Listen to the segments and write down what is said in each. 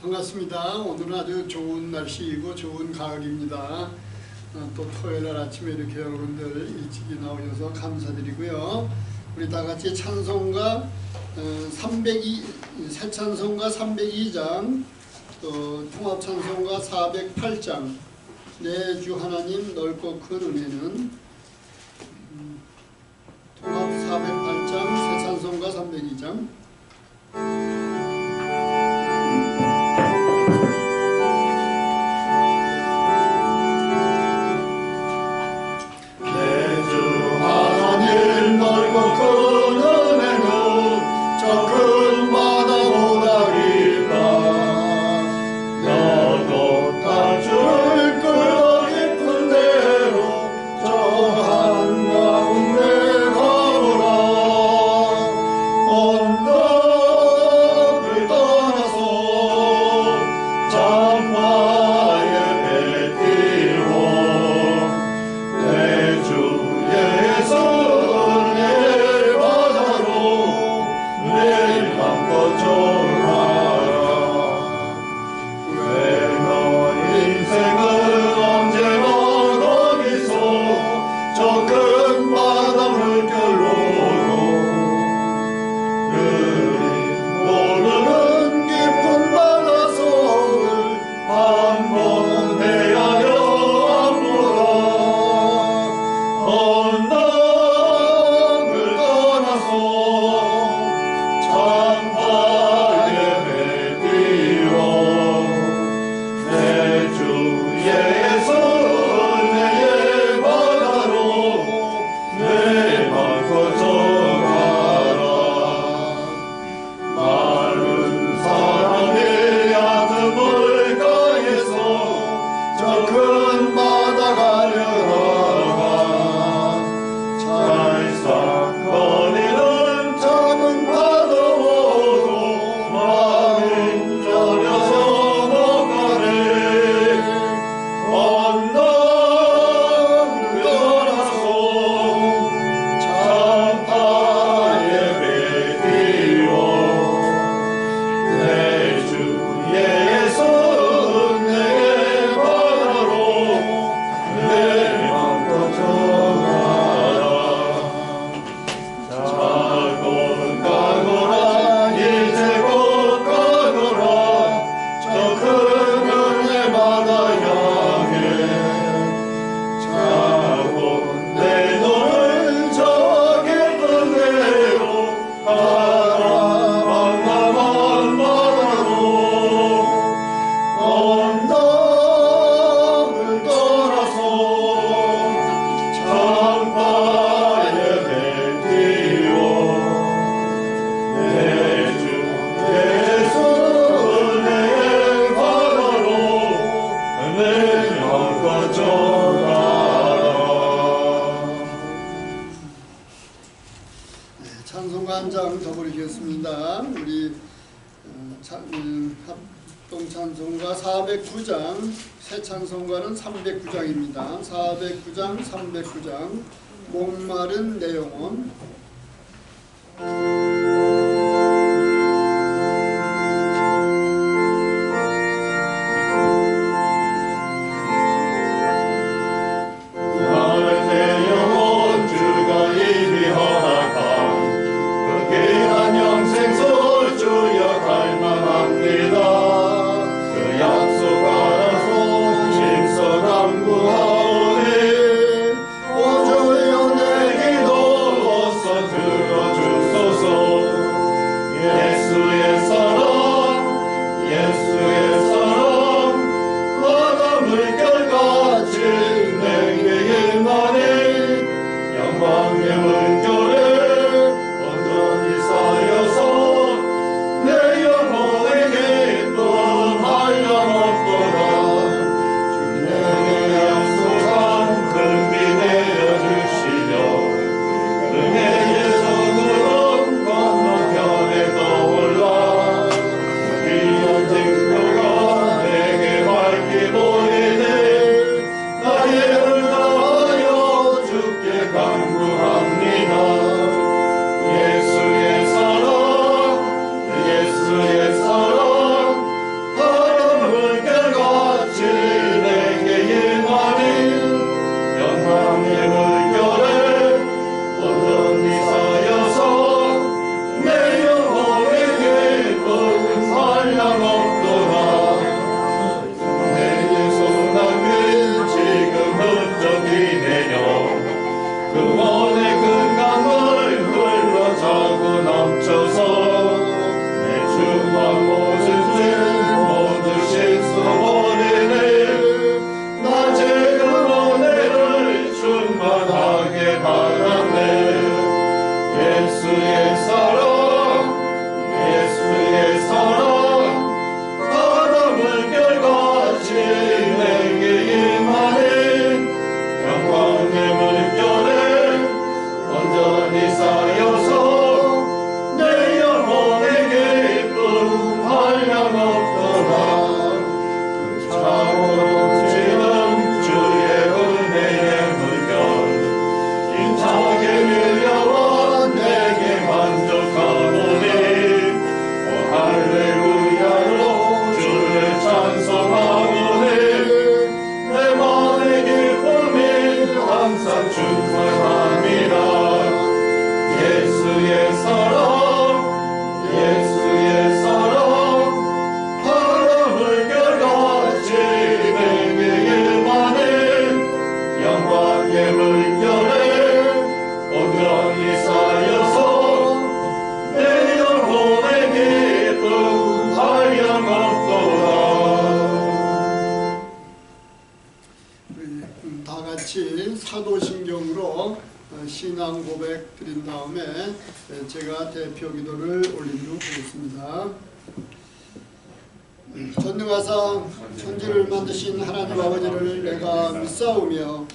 반갑습니다. 오늘은 아주 좋은 날씨이고 좋은 가을입니다. 또 토요일날 아침에 이렇게 여러분들 일찍이 나오셔서 감사드리고요. 우리 다 같이 찬송가 302, 새 찬송가 302장, 또 통합 찬송가 408장, 내 주 하나님 넓고 큰 은혜는, 통합 408장, 새 찬송가 302장. 찬송가 한 장 더 부르시겠습니다. 우리 합동 찬송가 409장, 새 찬송가는 309장입니다. 409장, 309장, 목마른 내 영혼. 오주여 내 기도 어서 들어주소서. 한량없도다. 차고 넘치는 주의 은혜의 물결 힘차게 밀려와 내게 만족하노니 할렐루야로 주를 찬송하노니 내 맘의 기쁨이 항상 충만함이라. 예수의 사랑 예수의 사랑 바로 물결같이 내게 임하네. 영광의 물결에 온전히 쌓여서 내 영혼의 기쁨 한량없도다. 다 같이 사도신경으로 신앙 고백 드린 다음에 제가 대표 기도를 올리도록 하겠습니다. 전능하사 천지를 만드신 하나님 아버지를 내가 믿사오며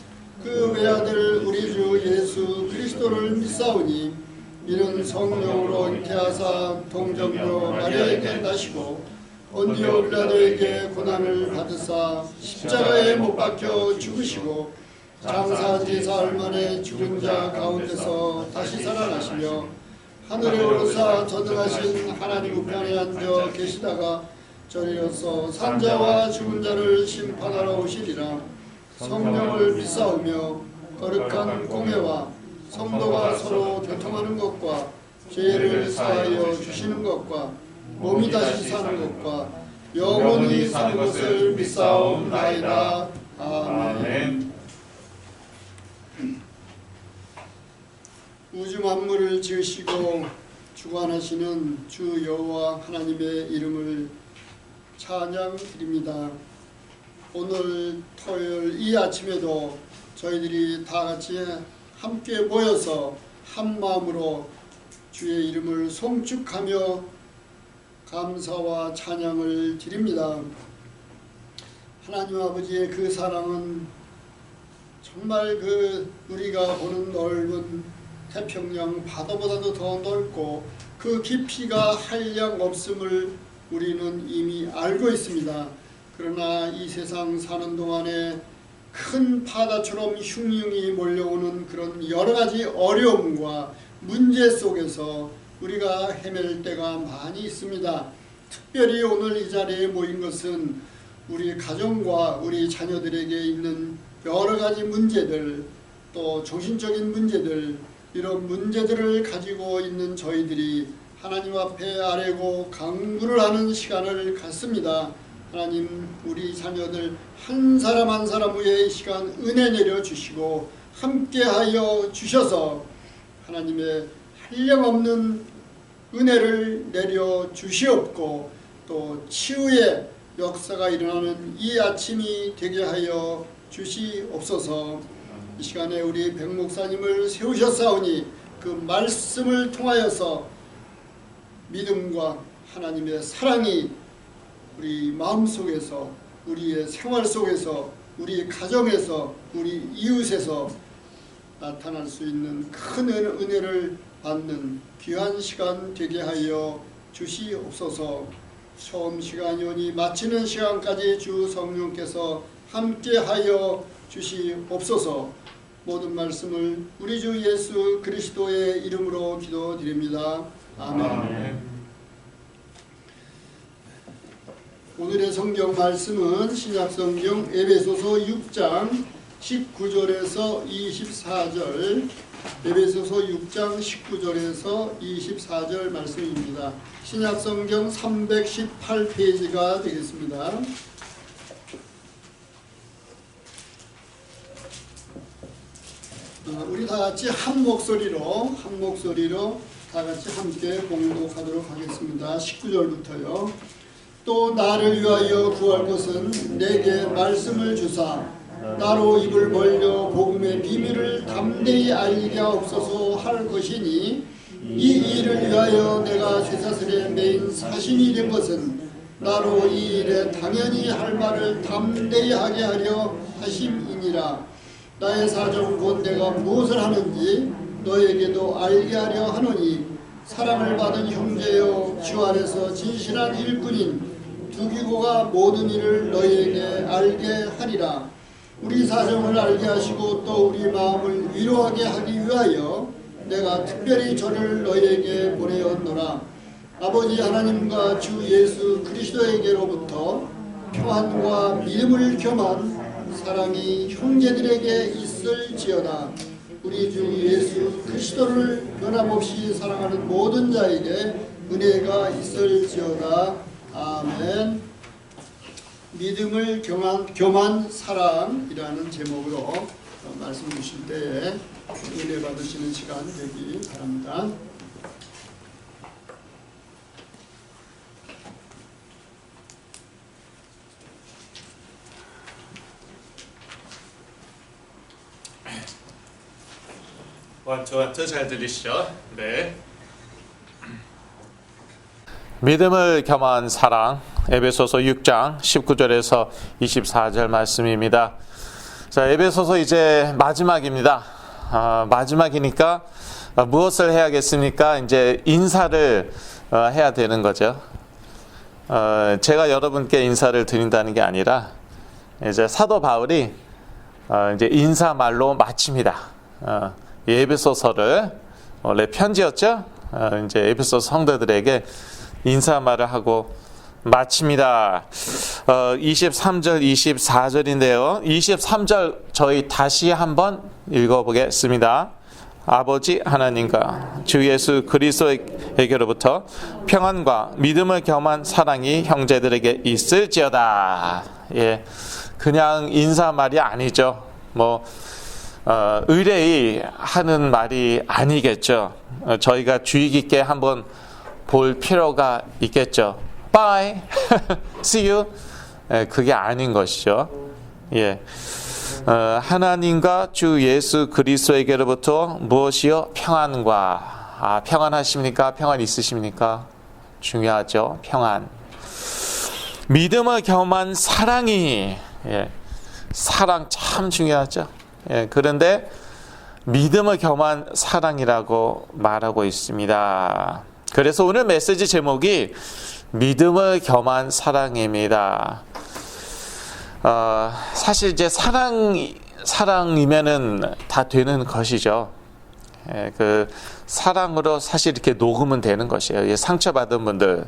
그 외아들 우리 주 예수 그리스도를 믿사오니 이는 성령으로 잉태하사 동정녀 마리아에게 나시고 본디오 빌라도에게 고난을 받으사 십자가에 못 박혀 죽으시고 장사한 지 사흘 만에 죽은 자 가운데서 다시 살아나시며 하늘에 오르사 전능하신 하나님 우편에 앉아 계시다가 저리로서 산자와 죽은 자를 심판하러 오시리라. 성령을 믿사오며 거룩한 공회와 성도가 서로 교통하는 것과 죄를 사하여 주시는 것과 몸이 다시 사는 것과 영원히 사는 것을 믿사옵나이다. 아멘. 우주 만물을 지으시고 주관하시는 주 여호와 하나님의 이름을 찬양드립니다. 오늘 토요일 이 아침에도 저희들이 다 같이 함께 모여서 한 마음으로 주의 이름을 송축하며 감사와 찬양을 드립니다. 하나님 아버지의 그 사랑은 정말 우리가 보는 넓은 태평양 바다보다도 더 넓고 그 깊이가 한량 없음을 우리는 이미 알고 있습니다. 그러나 이 세상 사는 동안에 큰 바다처럼 흉흉이 몰려오는 그런 여러 가지 어려움과 문제 속에서 우리가 헤맬 때가 많이 있습니다. 특별히 오늘 이 자리에 모인 것은 우리 가정과 우리 자녀들에게 있는 여러 가지 문제들, 또 정신적인 문제들, 이런 문제들을 가지고 있는 저희들이 하나님 앞에 아뢰고 강구를 하는 시간을 갖습니다. 하나님, 우리 자녀들 한 사람 한 사람 위에 이 시간 은혜 내려주시고 함께하여 주셔서 하나님의 한량없는 은혜를 내려주시옵고 또 치유의 역사가 일어나는 이 아침이 되게 하여 주시옵소서. 이 시간에 우리 백 목사님을 세우셨사오니 그 말씀을 통하여서 믿음과 하나님의 사랑이 우리 마음속에서, 우리의 생활 속에서, 우리 가정에서, 우리 이웃에서 나타날 수 있는 큰 은혜를 받는 귀한 시간 되게 하여 주시옵소서. 처음 시간이 오니 마치는 시간까지 주 성령께서 함께하여 주시옵소서. 모든 말씀을 우리 주 예수 그리스도의 이름으로 기도드립니다. 아멘. 오늘의 성경 말씀은 신약성경 에베소서 6장 19절에서 24절, 에베소서 6장 19절에서 24절 말씀입니다. 신약성경 318페이지가 되겠습니다. 우리 다 같이 한 목소리로 다 같이 함께 봉독하도록 하겠습니다. 19절부터요. 또 나를 위하여 구할 것은 내게 말씀을 주사 나로 입을 벌려 복음의 비밀을 담대히 알리게 하옵소서 할 것이니 이 일을 위하여 내가 쇠사슬에 매인 사신이 된 것은 나로 이 일에 당연히 할 말을 담대히 하게 하려 하심이니라. 나의 사정 곧 내가 무엇을 하는지 너에게도 알게 하려 하노니 사랑을 받은 형제여 주 안에서 진실한 일꾼인 두기고가 모든 일을 너희에게 알게 하리라. 우리 사정을 알게 하시고 또 우리 마음을 위로하게 하기 위하여 내가 특별히 저를 너희에게 보내었노라. 아버지 하나님과 주 예수 그리스도에게로부터 평안과 믿음을 겸한 사랑이 형제들에게 있을지어다. 우리 주 예수 그리스도를 변함없이 사랑하는 모든 자에게 은혜가 있을지어다. 아멘. 믿음을 겸한 사랑이라는 제목으로 말씀 주실 때에 은혜 받으시는 시간 되기 바랍니다. 원투 잘 들리시죠? 네. 믿음을 겸한 사랑, 에베소서 6장 19절에서 24절 말씀입니다. 자, 에베소서 이제 마지막입니다. 마지막이니까 무엇을 해야겠습니까? 이제 인사를 해야 되는 거죠. 제가 여러분께 인사를 드린다는 게 아니라 이제 사도 바울이 이제 인사말로 마칩니다. 에베소서를 원래 편지였죠. 이제 에베소 성도들에게 인사말을 하고 마칩니다. 23절, 24절인데요. 23절 저희 다시 한번 읽어보겠습니다. 아버지 하나님과 주 예수 그리스도에게로부터 평안과 믿음을 겸한 사랑이 형제들에게 있을지어다. 예, 그냥 인사말이 아니죠. 의뢰이 하는 말이 아니겠죠. 저희가 주의 깊게 한번 볼 필요가 있겠죠. Bye, see you. 그게 아닌 것이죠. 예, 하나님과 주 예수 그리스도에게로부터 무엇이요? 평안과. 평안하십니까? 평안 있으십니까? 중요하죠. 평안. 믿음을 겸한 사랑이. 예, 사랑 참 중요하죠. 예, 그런데 믿음을 겸한 사랑이라고 말하고 있습니다. 그래서 오늘 메시지 제목이 믿음을 겸한 사랑입니다. 사실 이제 사랑이면은 다 되는 것이죠. 예, 그 사랑으로 사실 이렇게 녹으면 되는 것이에요. 예, 상처받은 분들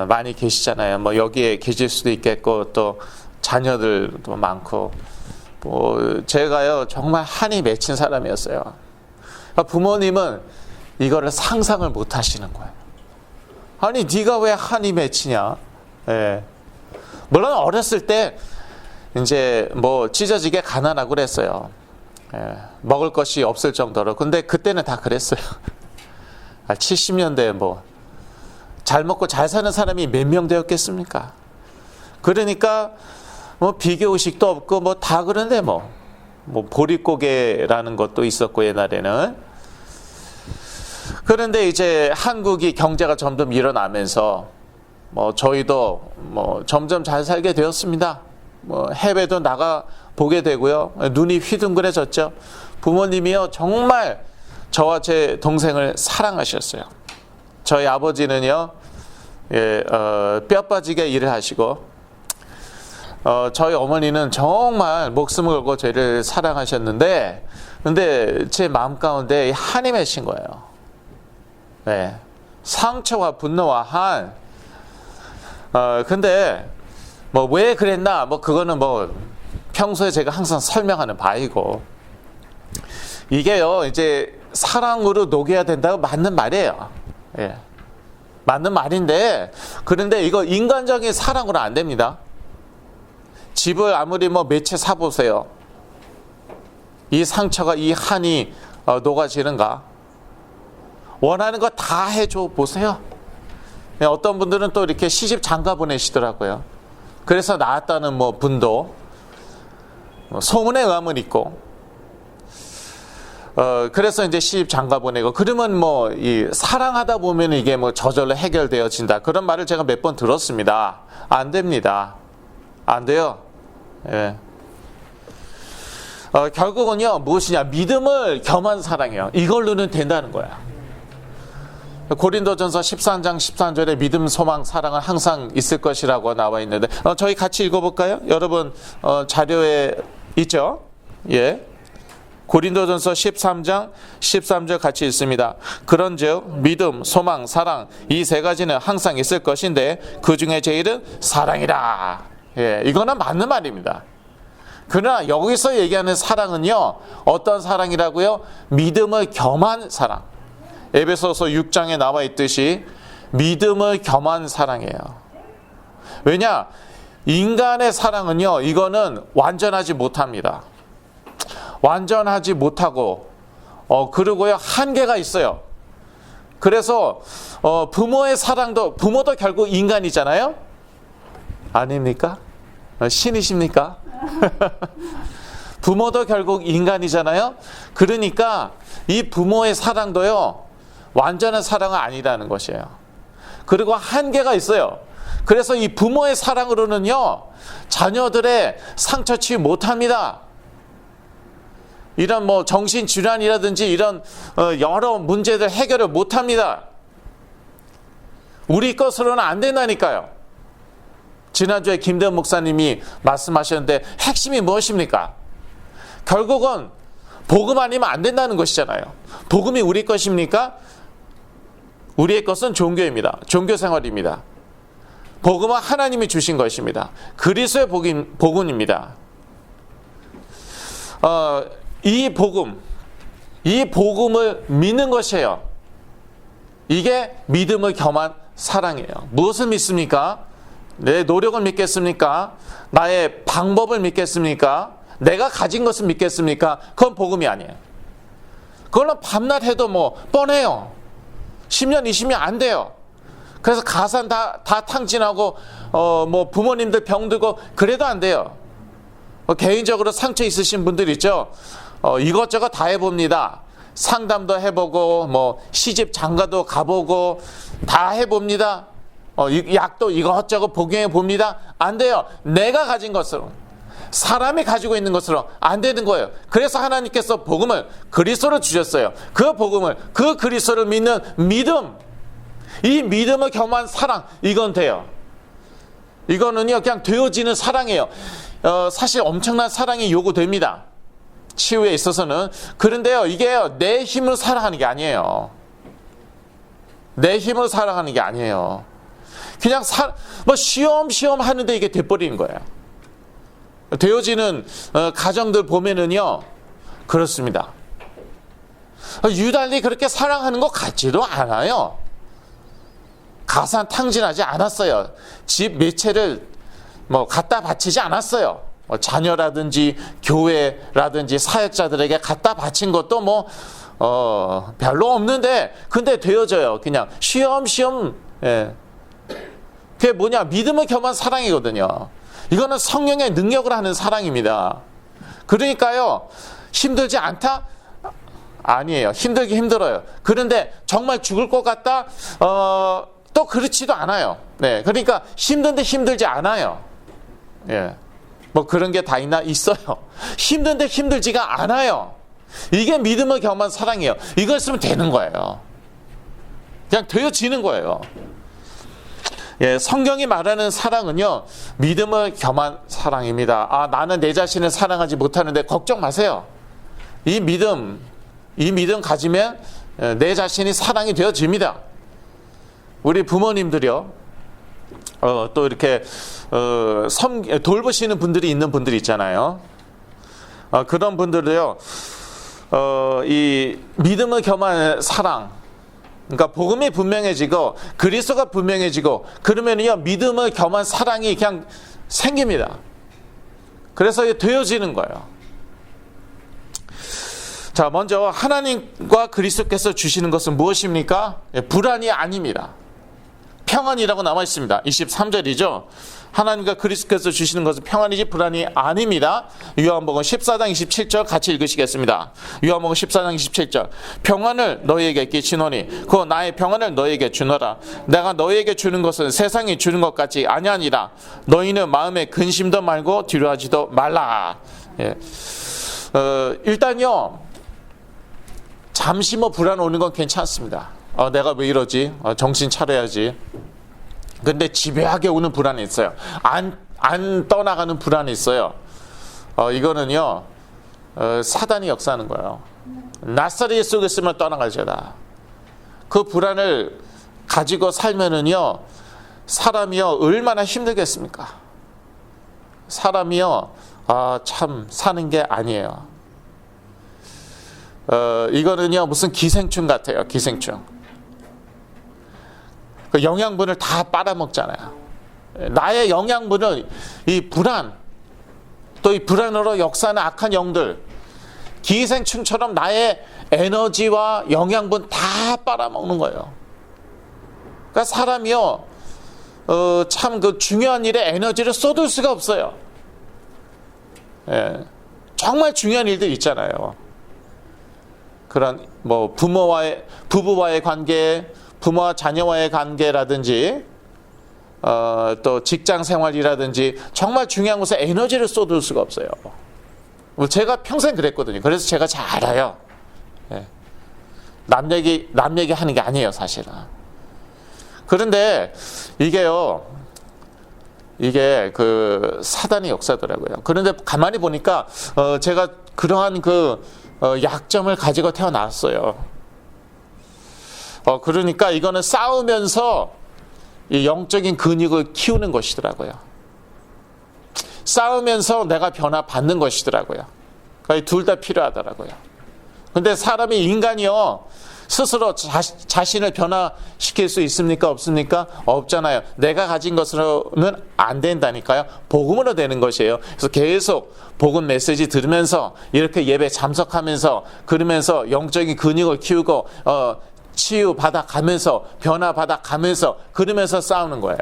많이 계시잖아요. 여기에 계실 수도 있겠고 또 자녀들도 많고. 제가요 정말 한이 맺힌 사람이었어요. 부모님은 이거를 상상을 못 하시는 거예요. 아니 네가 왜 한이 맺히냐? 예. 물론 어렸을 때 이제 찢어지게 가난하고 그랬어요. 예. 먹을 것이 없을 정도로. 근데 그때는 다 그랬어요. 70년대에 잘 먹고 잘 사는 사람이 몇 명 되었겠습니까? 그러니까 비교의식도 없고 다 그런데 보릿고개라는 것도 있었고 옛날에는. 그런데 이제 한국이 경제가 점점 일어나면서 저희도 점점 잘 살게 되었습니다. 해외도 나가 보게 되고요. 눈이 휘둥그레졌죠. 부모님이요 정말 저와 제 동생을 사랑하셨어요. 저희 아버지는요 뼈 빠지게 일을 하시고 저희 어머니는 정말 목숨을 걸고 저희를 사랑하셨는데, 근데 제 마음 가운데 한이 맺힌 거예요. 네. 상처와 분노와 한. 근데 왜 그랬나? 그거는 평소에 제가 항상 설명하는 바이고, 이게요 이제 사랑으로 녹여야 된다고 맞는 말이에요. 예. 맞는 말인데, 그런데 이거 인간적인 사랑으로 안 됩니다. 집을 아무리 몇 채 사보세요. 이 상처가, 이 한이 녹아지는가? 원하는 거 다 해줘 보세요. 어떤 분들은 또 이렇게 시집 장가 보내시더라고요. 그래서 나았다는 분도 소문에 의함은 있고, 그래서 이제 시집 장가 보내고, 그러면 이 사랑하다 보면 이게 저절로 해결되어진다. 그런 말을 제가 몇 번 들었습니다. 안 됩니다. 안 돼요. 예. 결국은요 무엇이냐? 믿음을 겸한 사랑이에요. 이걸로는 된다는 거야. 고린도전서 13장 13절에 믿음, 소망, 사랑은 항상 있을 것이라고 나와 있는데 저희 같이 읽어볼까요? 여러분 자료에 있죠? 예. 고린도전서 13장 13절 같이 읽습니다. 그런즉 믿음, 소망, 사랑 이 세 가지는 항상 있을 것인데 그 중에 제일은 사랑이라. 예, 이거는 맞는 말입니다. 그러나 여기서 얘기하는 사랑은요, 어떤 사랑이라고요? 믿음을 겸한 사랑. 에베소서 6장에 나와 있듯이 믿음을 겸한 사랑이에요. 왜냐? 인간의 사랑은요, 이거는 완전하지 못합니다. 완전하지 못하고 그리고요, 한계가 있어요. 그래서 부모의 사랑도, 부모도 결국 인간이잖아요. 아닙니까? 신이십니까? 부모도 결국 인간이잖아요. 그러니까 이 부모의 사랑도요, 완전한 사랑은 아니라는 것이에요. 그리고 한계가 있어요. 그래서 이 부모의 사랑으로는요, 자녀들의 상처 치유 못합니다. 이런 뭐 정신질환이라든지 이런 여러 문제들 해결을 못합니다. 우리 것으로는 안 된다니까요. 지난주에 김대현 목사님이 말씀하셨는데 핵심이 무엇입니까? 결국은 복음 아니면 안 된다는 것이잖아요. 복음이 우리 것입니까? 우리의 것은 종교입니다. 종교 생활입니다. 복음은 하나님이 주신 것입니다. 그리스도의 복음입니다. 이 복음을 믿는 것이에요. 이게 믿음을 겸한 사랑이에요. 무엇을 믿습니까? 내 노력을 믿겠습니까? 나의 방법을 믿겠습니까? 내가 가진 것을 믿겠습니까? 그건 복음이 아니에요. 그거는 밤낮 해도 뭐 뻔해요. 10년, 20년 안 돼요. 그래서 가산 다 탕진하고 뭐 부모님들 병들고 그래도 안 돼요. 개인적으로 상처 있으신 분들 있죠. 이것저것 다 해봅니다. 상담도 해보고 뭐 시집 장가도 가보고 다 해봅니다. 약도 이것저것 복용해 봅니다. 안 돼요. 내가 가진 것으로, 사람이 가지고 있는 것으로 안 되는 거예요. 그래서 하나님께서 복음을 그리스도로 주셨어요. 그 복음을, 그 그리스도를 믿는 믿음, 이 믿음을 겸한 사랑, 이건 돼요. 이거는요, 그냥 되어지는 사랑이에요. 사실 엄청난 사랑이 요구됩니다. 치유에 있어서는. 그런데요, 이게요, 내 힘으로 사랑하는 게 아니에요. 내 힘으로 사랑하는 게 아니에요. 그냥 쉬엄쉬엄 하는데 이게 돼버리는 거예요. 되어지는 가정들 보면은요, 그렇습니다. 유달리 그렇게 사랑하는 것 같지도 않아요. 가산 탕진하지 않았어요. 집 몇 채를 뭐 갖다 바치지 않았어요. 자녀라든지 교회라든지 사역자들에게 갖다 바친 것도 뭐 별로 없는데, 근데 되어져요. 그냥 쉬엄쉬엄. 예. 그게 뭐냐? 믿음을 겸한 사랑이거든요. 이거는 성령의 능력으로 하는 사랑입니다. 그러니까요, 힘들지 않다? 아니에요. 힘들긴 힘들어요. 그런데 정말 죽을 것 같다? 또 그렇지도 않아요. 네, 그러니까 힘든데 힘들지 않아요. 예, 뭐 그런 게 다 있어요. 힘든데 힘들지가 않아요. 이게 믿음을 겸한 사랑이에요. 이걸 쓰면 되는 거예요. 그냥 되어지는 거예요. 예, 성경이 말하는 사랑은요, 믿음을 겸한 사랑입니다. 아, 나는 내 자신을 사랑하지 못하는데 걱정 마세요. 이 믿음 가지면 내 자신이 사랑이 되어집니다. 우리 부모님들이요, 또 이렇게 돌보시는 분들이 있는 분들이 있잖아요. 그런 분들도요, 이 믿음을 겸한 사랑, 그러니까 복음이 분명해지고 그리스도가 분명해지고 그러면요, 믿음을 겸한 사랑이 그냥 생깁니다. 그래서 되어지는 거예요. 자, 먼저 하나님과 그리스도께서 주시는 것은 무엇입니까? 불안이 아닙니다. 평안이라고 나와 있습니다. 23절이죠. 하나님과 그리스도께서 주시는 것은 평안이지 불안이 아닙니다. 요한복음 14장 27절 같이 읽으시겠습니다. 요한복음 14장 27절. 평안을 너희에게 끼치노니 그 나의 평안을 너희에게 주노라. 내가 너희에게 주는 것은 세상이 주는 것 같이 아니하니라. 너희는 마음에 근심도 말고 두려워하지도 말라. 예. 일단요, 잠시 뭐 불안 오는 건 괜찮습니다. 내가 왜 이러지? 정신 차려야지. 근데 집요하게 오는 불안이 있어요. 안 떠나가는 불안이 있어요. 이거는요, 사단이 역사하는 거예요. 낯설이 속에 있으면 떠나가져라. 그 불안을 가지고 살면은요, 사람이요, 얼마나 힘들겠습니까? 사람이요, 참 사는 게 아니에요. 이거는요, 무슨 기생충 같아요. 기생충. 그 영양분을 다 빨아먹잖아요. 나의 영양분을 이 불안, 또 이 불안으로 역사하는 악한 영들, 기생충처럼 나의 에너지와 영양분 다 빨아먹는 거예요. 그러니까 사람이요, 참 그 중요한 일에 에너지를 쏟을 수가 없어요. 예, 정말 중요한 일들 있잖아요. 그런 뭐 부부와의 관계, 부모와 자녀와의 관계라든지, 또 직장 생활이라든지 정말 중요한 곳에 에너지를 쏟을 수가 없어요. 제가 평생 그랬거든요. 그래서 제가 잘 알아요. 예. 남 얘기 하는 게 아니에요, 사실은. 그런데 이게 그 사단의 역사더라고요. 그런데 가만히 보니까 제가 그러한 그 약점을 가지고 태어났어요. 그러니까 이거는 싸우면서 이 영적인 근육을 키우는 것이더라고요. 싸우면서 내가 변화받는 것이더라고요. 그러니까 둘 다 필요하더라고요. 근데 사람이, 인간이요, 스스로 자신을 변화시킬 수 있습니까? 없습니까? 없잖아요. 내가 가진 것으로는 안 된다니까요. 복음으로 되는 것이에요. 그래서 계속 복음 메시지 들으면서 이렇게 예배 참석하면서, 그러면서 영적인 근육을 키우고 치유받아 가면서, 변화받아 가면서, 그러면서 싸우는 거예요.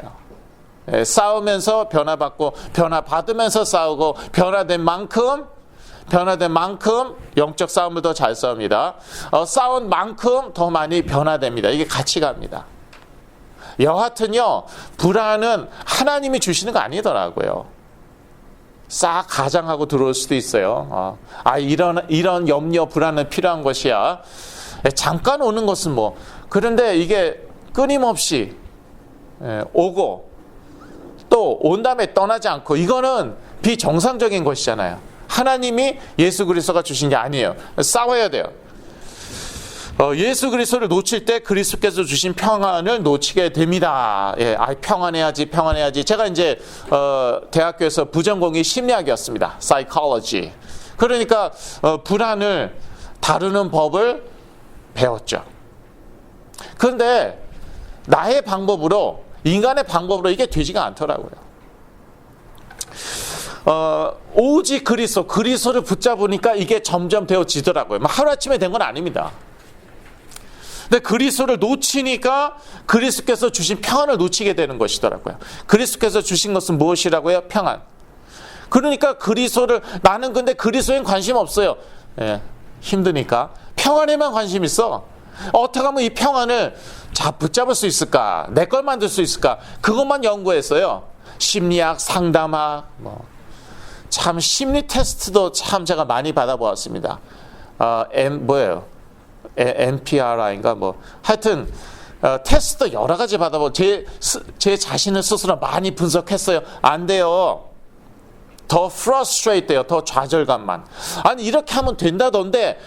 예, 싸우면서 변화받고, 변화받으면서 싸우고, 변화된 만큼 영적 싸움을 더 잘 싸웁니다. 싸운 만큼 더 많이 변화됩니다. 이게 같이 갑니다. 여하튼요, 불안은 하나님이 주시는 거 아니더라고요. 싹 가장하고 들어올 수도 있어요. 이런 염려, 불안은 필요한 것이야. 잠깐 오는 것은 뭐. 그런데 이게 끊임없이 오고, 또 온 다음에 떠나지 않고, 이거는 비정상적인 것이잖아요. 하나님이 예수 그리스도가 주신 게 아니에요. 싸워야 돼요. 예수 그리스도를 놓칠 때 그리스도께서 주신 평안을 놓치게 됩니다. 예, 평안해야지. 제가 이제 대학교에서 부전공이 심리학이었습니다. psychology. 그러니까 불안을 다루는 법을 배웠죠. 그런데 나의 방법으로, 인간의 방법으로 이게 되지가 않더라고요. 오직 그리스도를 붙잡으니까 이게 점점 되어지더라고요. 하루아침에 된 건 아닙니다. 근데 그리스도를 놓치니까 그리스도께서 주신 평안을 놓치게 되는 것이더라고요. 그리스도께서 주신 것은 무엇이라고요? 평안. 그러니까 나는 근데 그리스도엔 관심 없어요. 예, 힘드니까. 평안에만 관심 있어. 어떻게 하면 이 평안을 붙잡을 수 있을까? 내 걸 만들 수 있을까? 그것만 연구했어요. 심리학, 상담학, 참 심리 테스트도 참 제가 많이 받아보았습니다. NPRI인가 하여튼 테스트 여러 가지 받아보고 제 자신을 스스로 많이 분석했어요. 안 돼요. 더 frustrate 돼요. 더 좌절감만. 아니 이렇게 하면 된다던데,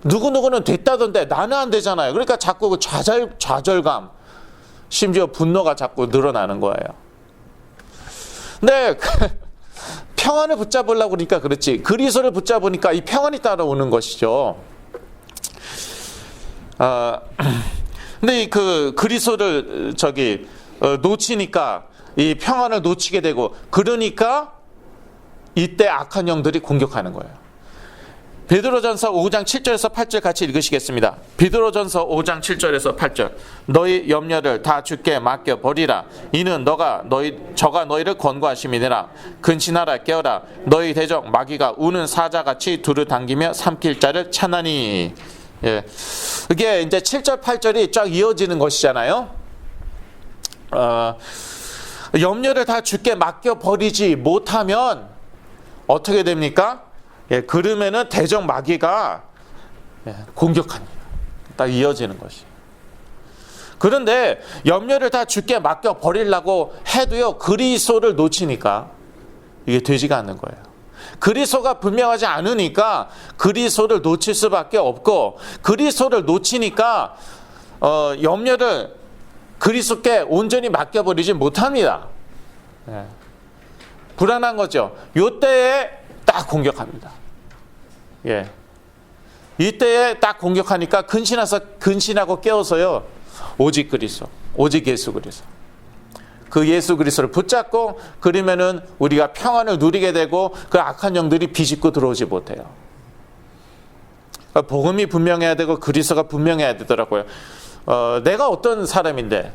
누구누구는 됐다던데 나는 안 되잖아요. 그러니까 자꾸 그 좌절감, 심지어 분노가 자꾸 늘어나는 거예요. 근데 평안을 붙잡으려고 그러니까 그렇지, 그리스도를 붙잡으니까 이 평안이 따라오는 것이죠. 근데 그 그리스도를 놓치니까 이 평안을 놓치게 되고, 그러니까 이때 악한 영들이 공격하는 거예요. 베드로전서 5장 7절에서 8절 같이 읽으시겠습니다. 베드로전서 5장 7절에서 8절. 너희 염려를 다 주께 맡겨 버리라. 이는 저가 너희를 권고하심이니라. 근신하라, 깨어라. 너희 대적 마귀가 우는 사자같이 두루 당기며 삼킬 자를 찾나니. 예. 이게 이제 7절 8절이 쫙 이어지는 것이잖아요. 염려를 다 주께 맡겨 버리지 못하면 어떻게 됩니까? 예, 그러면은 대적 마귀가 공격합니다. 딱 이어지는 것이. 그런데 염려를 다 주께 맡겨 버리려고 해도요, 그리스도를 놓치니까 이게 되지가 않는 거예요. 그리스도가 분명하지 않으니까 그리스도를 놓칠 수밖에 없고, 그리스도를 놓치니까 염려를 그리스도께 온전히 맡겨버리지 못합니다. 예. 불안한 거죠. 요때에 딱 공격합니다. 예. 이때에 딱 공격하니까 근신하고 깨어서요, 오직 그리스도, 오직 예수 그리스도. 그 예수 그리스도를 붙잡고, 그러면은 우리가 평안을 누리게 되고 그 악한 영들이 비집고 들어오지 못해요. 복음이 분명해야 되고 그리스도가 분명해야 되더라고요. 내가 어떤 사람인데,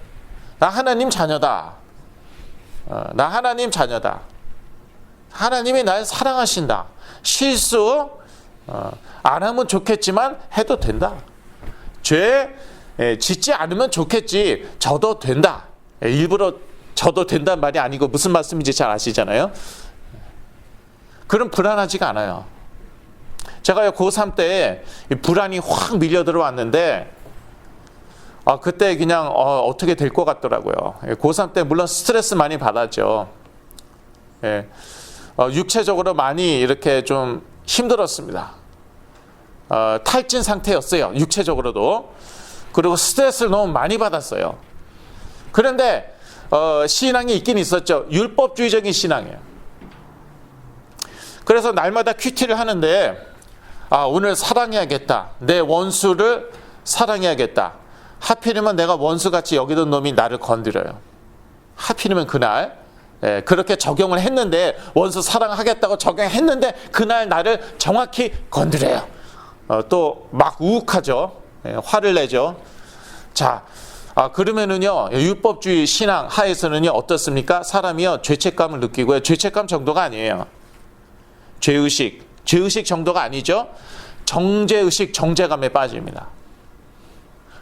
나 하나님 자녀다. 나 하나님 자녀다. 하나님이 날 사랑하신다. 실수 안 하면 좋겠지만 해도 된다. 죄 짓지 않으면 좋겠지, 져도 된다. 일부러 져도 된다는 말이 아니고 무슨 말씀인지 잘 아시잖아요. 그럼 불안하지가 않아요. 제가요, 고3 때 불안이 확 밀려 들어왔는데, 그때 그냥 어떻게 될 것 같더라고요. 고3 때 물론 스트레스 많이 받았죠. 예. 육체적으로 많이 이렇게 좀 힘들었습니다. 탈진 상태였어요, 육체적으로도. 그리고 스트레스를 너무 많이 받았어요. 그런데 신앙이 있긴 있었죠. 율법주의적인 신앙이에요. 그래서 날마다 큐티를 하는데, 오늘 사랑해야겠다. 내 원수를 사랑해야겠다. 하필이면 내가 원수같이 여기던 놈이 나를 건드려요. 하필이면 그날 그렇게 적용을 했는데, 원수 사랑하겠다고 적용했는데 그날 나를 정확히 건드려요. 또 막 우욱하죠. 화를 내죠. 자, 그러면은요, 율법주의 신앙 하에서는요, 어떻습니까? 사람이요, 죄책감을 느끼고요. 죄책감 정도가 아니에요. 죄의식 정도가 아니죠. 정죄의식, 정죄감에 빠집니다.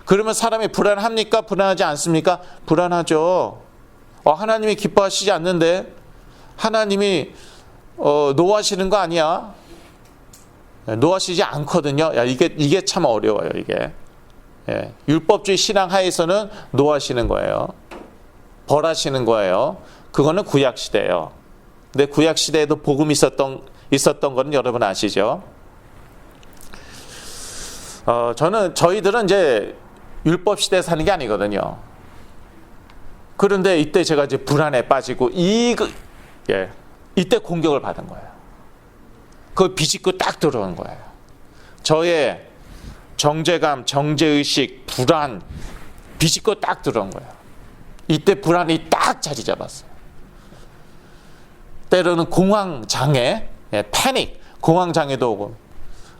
그러면 사람이 불안합니까? 불안하지 않습니까? 불안하죠. 하나님이 기뻐하시지 않는데, 하나님이 노하시는 거 아니야? 노하시지 않거든요. 이게 참 어려워요, 이게. 예, 율법주의 신앙 하에서는 노하시는 거예요. 벌하시는 거예요. 그거는 구약시대예요. 근데 구약시대에도 복음이 있었던 거는 여러분 아시죠? 저희들은 이제 율법시대에 사는 게 아니거든요. 그런데 이때 제가 이제 불안에 빠지고, 이때 공격을 받은 거예요. 그걸 비집고 딱 들어온 거예요. 저의 정죄감, 정죄의식, 불안 비집고 딱 들어온 거예요. 이때 불안이 딱 자리 잡았어요. 때로는 공황장애, 패닉, 공황장애도 오고,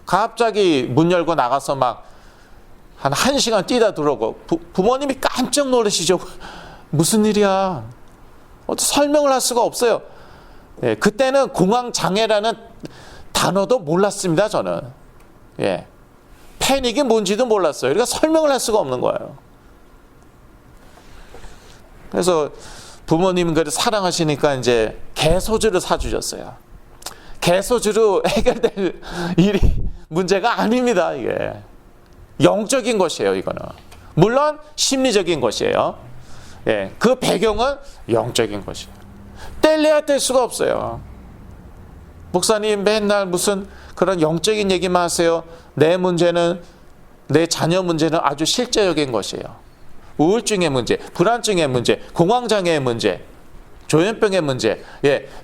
갑자기 문 열고 나가서 막 한 1시간 뛰다 들어오고, 부모님이 깜짝 놀라시죠. 무슨 일이야? 설명을 할 수가 없어요. 그때는 공황장애라는 단어도 몰랐습니다, 저는. 패닉이 뭔지도 몰랐어요. 그러니까 설명을 할 수가 없는 거예요. 그래서 부모님은 그래도 사랑하시니까 이제 개소주를 사주셨어요. 개소주로 해결될 문제가 아닙니다, 이게. 영적인 것이에요, 이거는. 물론 심리적인 것이에요. 그 배경은 영적인 것이에요. 뗄래야 뗄 수가 없어요. 목사님 맨날 무슨 그런 영적인 얘기만 하세요. 내 문제는, 내 자녀 문제는 아주 실제적인 것이에요. 우울증의 문제, 불안증의 문제, 공황장애의 문제, 조현병의 문제,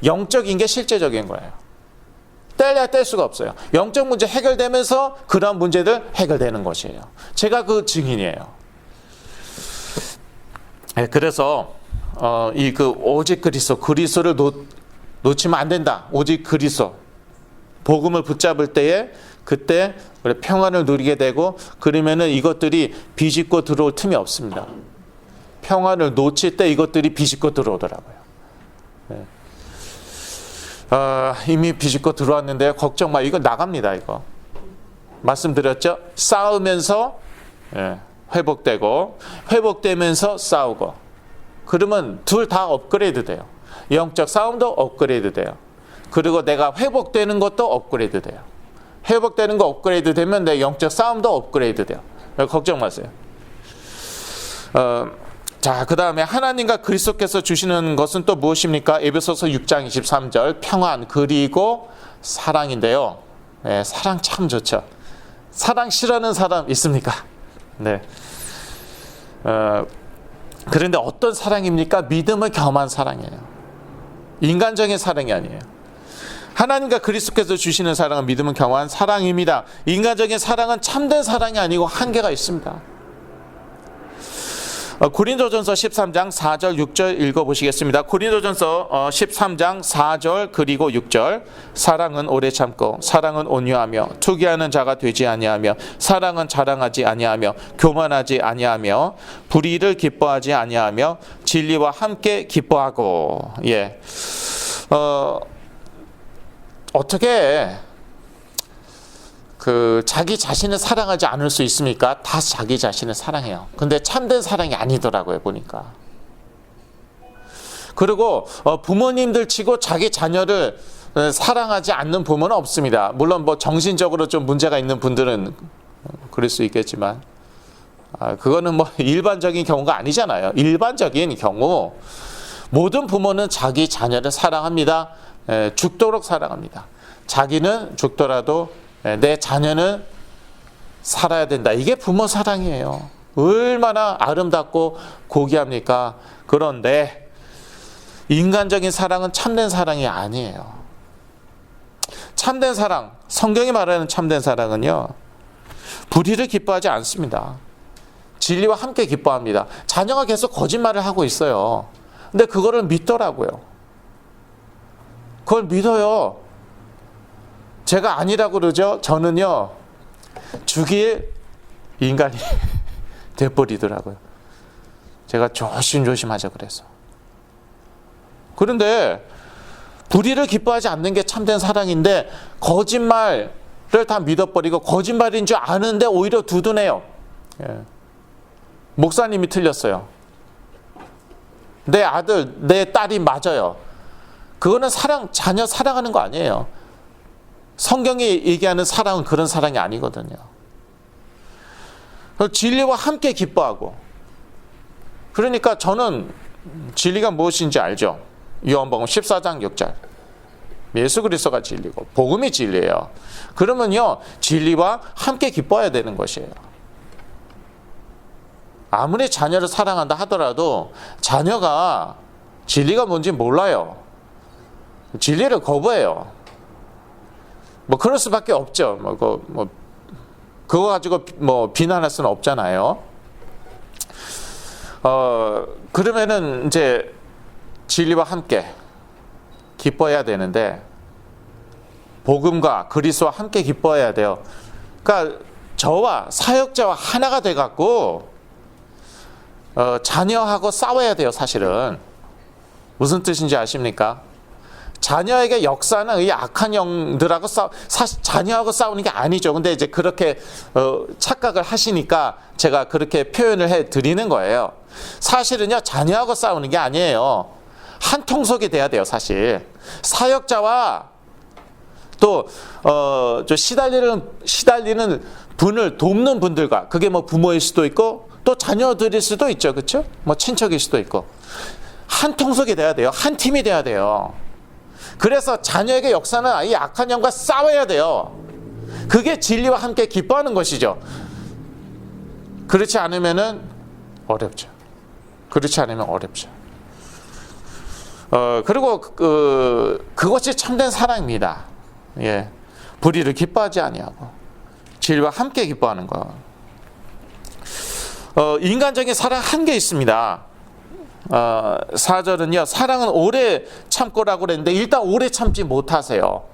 영적인 게 실제적인 거예요. 뗄래야 뗄 수가 없어요. 영적 문제 해결되면서 그런 문제들 해결되는 것이에요. 제가 그 증인이에요. 그래서 오직 그리스도를 놓치면 안 된다. 오직 그리스도, 복음을 붙잡을 때에 그때 평안을 누리게 되고, 그러면은 이것들이 비집고 들어올 틈이 없습니다. 평안을 놓칠 때 이것들이 비집고 들어오더라고요. 이미 비집고 들어왔는데 걱정 마. 이거 나갑니다. 이거 말씀드렸죠. 싸우면서 회복되고, 회복되면서 싸우고, 그러면 둘 다 업그레이드 돼요. 영적 싸움도 업그레이드 돼요. 그리고 내가 회복되는 것도 업그레이드 돼요. 회복되는 거 업그레이드 되면 내 영적 싸움도 업그레이드 돼요. 걱정 마세요. 자, 그 다음에 하나님과 그리스도께서 주시는 것은 또 무엇입니까? 에베소서 6장 23절 평안 그리고 사랑인데요. 네, 사랑 참 좋죠. 사랑 싫어하는 사람 있습니까? 네. 그런데 어떤 사랑입니까? 믿음을 겸한 사랑이에요. 인간적인 사랑이 아니에요. 하나님과 그리스도께서 주시는 사랑은 믿음을 겸한 사랑입니다. 인간적인 사랑은 참된 사랑이 아니고 한계가 있습니다. 고린도전서 13장 4절 6절 읽어보시겠습니다. 고린도전서 13장 4절 그리고 6절 사랑은 오래 참고 사랑은 온유하며 투기하는 자가 되지 아니하며 사랑은 자랑하지 아니하며 교만하지 아니하며 불의를 기뻐하지 아니하며 진리와 함께 기뻐하고. 예. 어떻게 자기 자신을 사랑하지 않을 수 있습니까? 다 자기 자신을 사랑해요. 근데 참된 사랑이 아니더라고요, 보니까. 그리고 부모님들 치고 자기 자녀를 사랑하지 않는 부모는 없습니다. 물론 뭐 정신적으로 좀 문제가 있는 분들은 그럴 수 있겠지만 그거는 뭐 일반적인 경우가 아니잖아요. 일반적인 경우 모든 부모는 자기 자녀를 사랑합니다. 죽도록 사랑합니다. 자기는 죽더라도 내 자녀는 살아야 된다. 이게 부모 사랑이에요. 얼마나 아름답고 고귀합니까? 그런데 인간적인 사랑은 참된 사랑이 아니에요. 참된 사랑, 성경이 말하는 참된 사랑은요, 불의를 기뻐하지 않습니다. 진리와 함께 기뻐합니다. 자녀가 계속 거짓말을 하고 있어요. 근데 그거를 믿더라고요. 그걸 믿어요. 제가 아니라고 그러죠. 저는요, 죽일 인간이 돼버리더라고요. 제가 조심조심하자 그래서. 그런데 불의를 기뻐하지 않는 게 참된 사랑인데 거짓말을 다 믿어버리고 거짓말인 줄 아는데 오히려 두둔해요. 예. 목사님이 틀렸어요. 내 아들, 내 딸이 맞아요. 그거는 자녀 사랑하는 거 아니에요. 성경이 얘기하는 사랑은 그런 사랑이 아니거든요. 진리와 함께 기뻐하고. 그러니까 저는 진리가 무엇인지 알죠. 요한복음 14장 6절. 예수 그리스도가 진리고 복음이 진리예요. 그러면요, 진리와 함께 기뻐해야 되는 것이에요. 아무리 자녀를 사랑한다 하더라도 자녀가 진리가 뭔지 몰라요. 진리를 거부해요. 뭐 그럴 수밖에 없죠. 그거 가지고 비난할 수는 없잖아요. 그러면은 이제 진리와 함께 기뻐해야 되는데 복음과 그리스도와 함께 기뻐해야 돼요. 그러니까 저와 사역자와 하나가 돼 갖고 자녀하고 싸워야 돼요. 사실은 무슨 뜻인지 아십니까? 자녀에게 역사는 이 악한 영들하고 자녀하고 싸우는 게 아니죠. 근데 이제 그렇게 착각을 하시니까 제가 그렇게 표현을 해 드리는 거예요. 사실은요, 자녀하고 싸우는 게 아니에요. 한 통속이 돼야 돼요, 사실. 사역자와 또 시달리는 분을 돕는 분들과, 그게 뭐 부모일 수도 있고 또 자녀들일 수도 있죠, 그렇죠? 뭐 친척일 수도 있고, 한 통속이 돼야 돼요. 한 팀이 돼야 돼요. 그래서 자녀에게 역사는 이 악한 영과 싸워야 돼요. 그게 진리와 함께 기뻐하는 것이죠. 그렇지 않으면은 어렵죠. 그렇지 않으면 어렵죠. 그리고 그것이 참된 사랑입니다. 예, 불의를 기뻐하지 아니하고 진리와 함께 기뻐하는 것. 인간적인 사랑 한계 있습니다. 4절은요, 사랑은 오래 참고라고 그랬는데 일단 오래 참지 못하세요.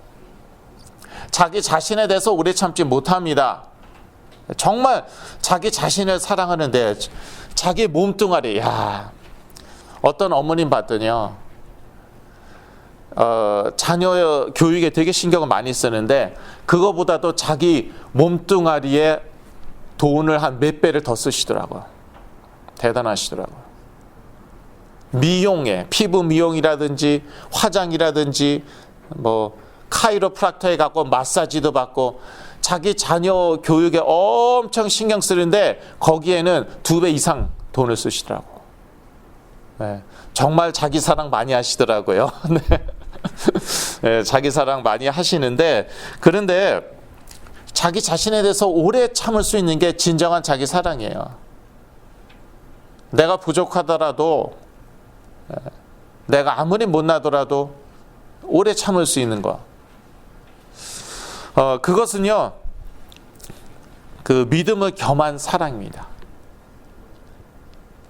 자기 자신에 대해서 오래 참지 못합니다. 정말 자기 자신을 사랑하는데 자기 몸뚱아리, 어떤 어머님 봤더니요, 자녀 교육에 되게 신경을 많이 쓰는데 그거보다도 자기 몸뚱아리에 돈을 한 몇 배를 더 쓰시더라고요. 대단하시더라고요. 미용에, 피부 미용이라든지 화장이라든지 뭐 카이로프락터에 가고 마사지도 받고 자기 자녀 교육에 엄청 신경 쓰는데 거기에는 2배 이상 돈을 쓰시더라고. 네, 정말 자기 사랑 많이 하시더라고요. 네. 네, 자기 사랑 많이 하시는데, 그런데 자기 자신에 대해서 오래 참을 수 있는 게 진정한 자기 사랑이에요. 내가 부족하더라도, 내가 아무리 못나더라도 오래 참을 수 있는 거. 그것은요, 그 믿음을 겸한 사랑입니다.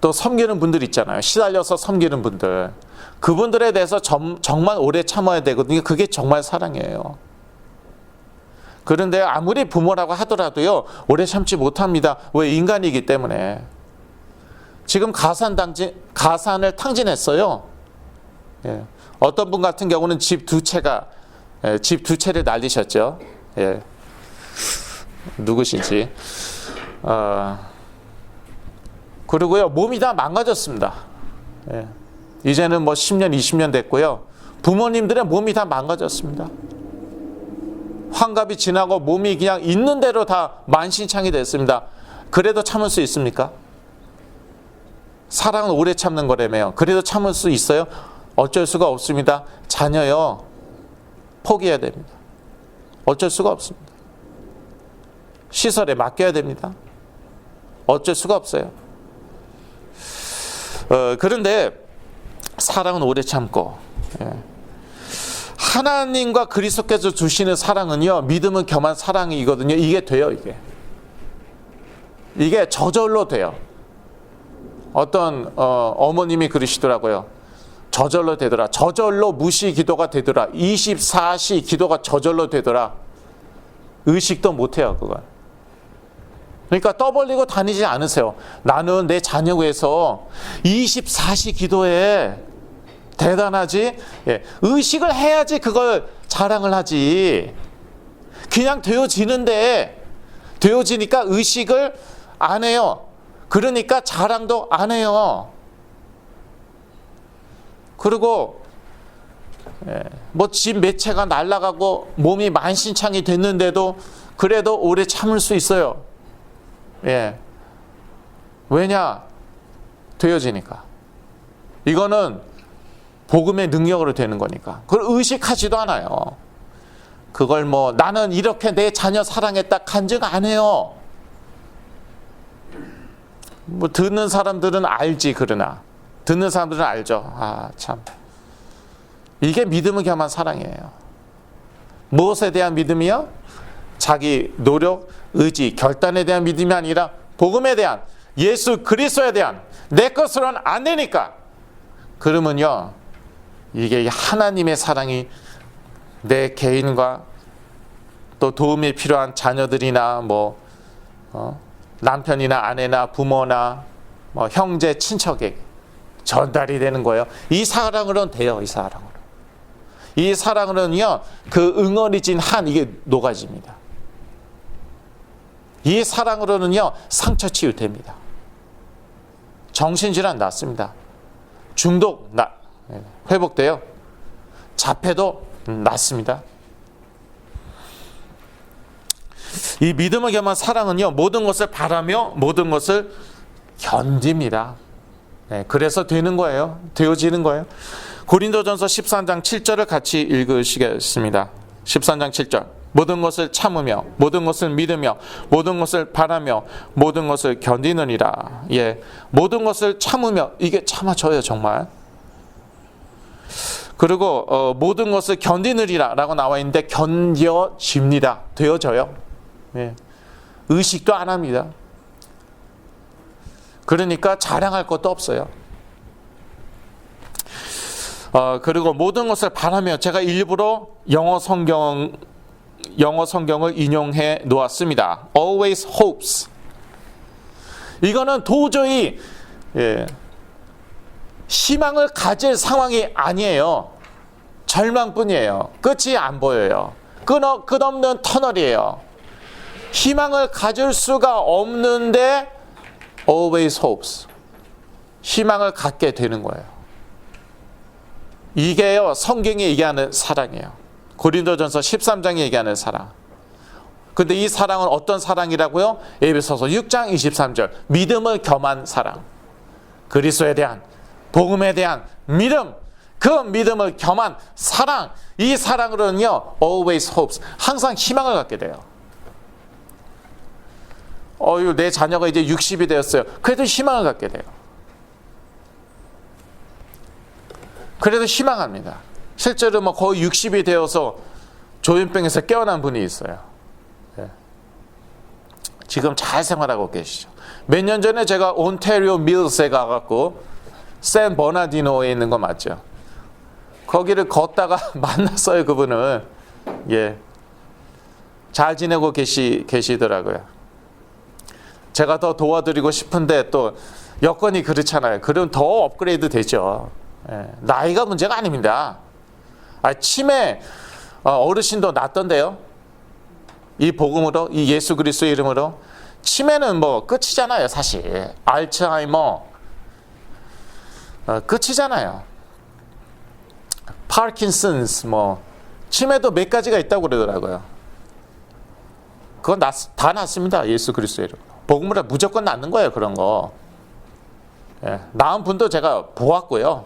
또 섬기는 분들 있잖아요. 시달려서 섬기는 분들. 그분들에 대해서 정말 오래 참아야 되거든요. 그게 정말 사랑이에요. 그런데 아무리 부모라고 하더라도요, 오래 참지 못합니다. 왜? 인간이기 때문에. 지금 가산을 탕진했어요. 예. 어떤 분 같은 경우는 집 두 채를 날리셨죠. 예. 누구신지. 그리고요, 몸이 다 망가졌습니다. 예. 이제는 뭐 10년, 20년 됐고요. 부모님들의 몸이 다 망가졌습니다. 환갑이 지나고 몸이 그냥 있는 대로 다 만신창이 됐습니다. 그래도 참을 수 있습니까? 사랑은 오래 참는 거라며요. 그래도 참을 수 있어요? 어쩔 수가 없습니다. 자녀요, 포기해야 됩니다. 어쩔 수가 없습니다. 시설에 맡겨야 됩니다. 어쩔 수가 없어요. 그런데 사랑은 오래 참고, 하나님과 그리스도께서 주시는 사랑은요, 믿음을 겸한 사랑이거든요. 이게 돼요. 이게 저절로 돼요. 어떤 어머님이 그러시더라고요. 저절로 되더라. 저절로 무시 기도가 되더라. 24시 기도가 저절로 되더라. 의식도 못해요, 그걸. 그러니까 떠벌리고 다니지 않으세요. 나는 내 자녀 위해서 24시 기도해. 대단하지? 예. 의식을 해야지 그걸 자랑을 하지. 그냥 되어지니까 의식을 안 해요. 그러니까 자랑도 안 해요. 그리고 뭐 집 몇 채가 날아가고 몸이 만신창이 됐는데도 그래도 오래 참을 수 있어요. 예. 왜냐? 되어지니까. 이거는 복음의 능력으로 되는 거니까. 그걸 의식하지도 않아요. 그걸 뭐 나는 이렇게 내 자녀 사랑했다 간증 안 해요. 뭐 듣는 사람들은 알지. 그러나 듣는 사람들은 알죠. 아, 참. 이게 믿음을 겸한 사랑이에요. 무엇에 대한 믿음이요? 자기 노력, 의지, 결단에 대한 믿음이 아니라 복음에 대한, 예수 그리스도에 대한, 내 것으로는 안 되니까. 그러면요, 이게 하나님의 사랑이 내 개인과 또 도움이 필요한 자녀들이나 뭐 남편이나 아내나 부모나 뭐 형제 친척에게 전달이 되는 거예요. 이 사랑으로는 돼요. 이 사랑으로는요, 그 응어리진 한 이게 녹아집니다. 이 사랑으로는요, 상처 치유됩니다. 정신질환 낫습니다. 중독 회복돼요. 자폐도 낫습니다. 이 믿음을 겸한 사랑은요, 모든 것을 바라며 모든 것을 견딥니다. 그래서 되는 거예요. 되어지는 거예요. 고린도전서 13장 7절을 같이 읽으시겠습니다. 13장 7절. 모든 것을 참으며 모든 것을 믿으며 모든 것을 바라며 모든 것을 견디느니라. 예, 모든 것을 참으며, 이게 참아져요 정말. 그리고 모든 것을 견디느리라 라고 나와 있는데 견뎌집니다. 되어져요. 예, 의식도 안 합니다. 그러니까 자랑할 것도 없어요. 그리고 모든 것을 바라며, 제가 일부러 영어 성경을 인용해 놓았습니다. Always hopes. 이거는 도저히 희망을 가질 상황이 아니에요. 절망뿐이에요. 끝이 안 보여요. 끝없는 터널이에요. 희망을 가질 수가 없는데 always hopes. 희망을 갖게 되는 거예요. 이게요, 성경이 얘기하는 사랑이에요. 고린도전서 13장이 얘기하는 사랑. 근데 이 사랑은 어떤 사랑이라고요? 에베소서 6장 23절. 믿음을 겸한 사랑. 그리스도에 대한 복음에 대한 믿음, 그 믿음을 겸한 사랑, 이 사랑으로는요 always hopes, 항상 희망을 갖게 돼요. 내 자녀가 이제 60이 되었어요. 그래도 희망을 갖게 돼요. 그래도 희망합니다. 실제로 뭐 거의 60이 되어서 조현병에서 깨어난 분이 있어요. 지금 잘 생활하고 계시죠. 몇 년 전에 제가 온타리오 밀스에 가갖고 샌 버나디노에 있는 거 맞죠? 거기를 걷다가 만났어요, 그분을. 잘 지내고 계시더라고요. 제가 더 도와드리고 싶은데 또 여건이 그렇잖아요. 그럼 더 업그레이드 되죠. 나이가 문제가 아닙니다. 치매 어르신도 낫던데요. 이 복음으로, 이 예수 그리스도의 이름으로. 치매는 뭐 끝이잖아요, 사실. 알츠하이머 끝이잖아요. 파킨슨스 치매도 몇 가지가 있다고 그러더라고요. 그건 다 낫습니다, 예수 그리스도의 이름으로. 복음으로 무조건 낫는 거예요, 그런 거. 나은 분도 제가 보았고요.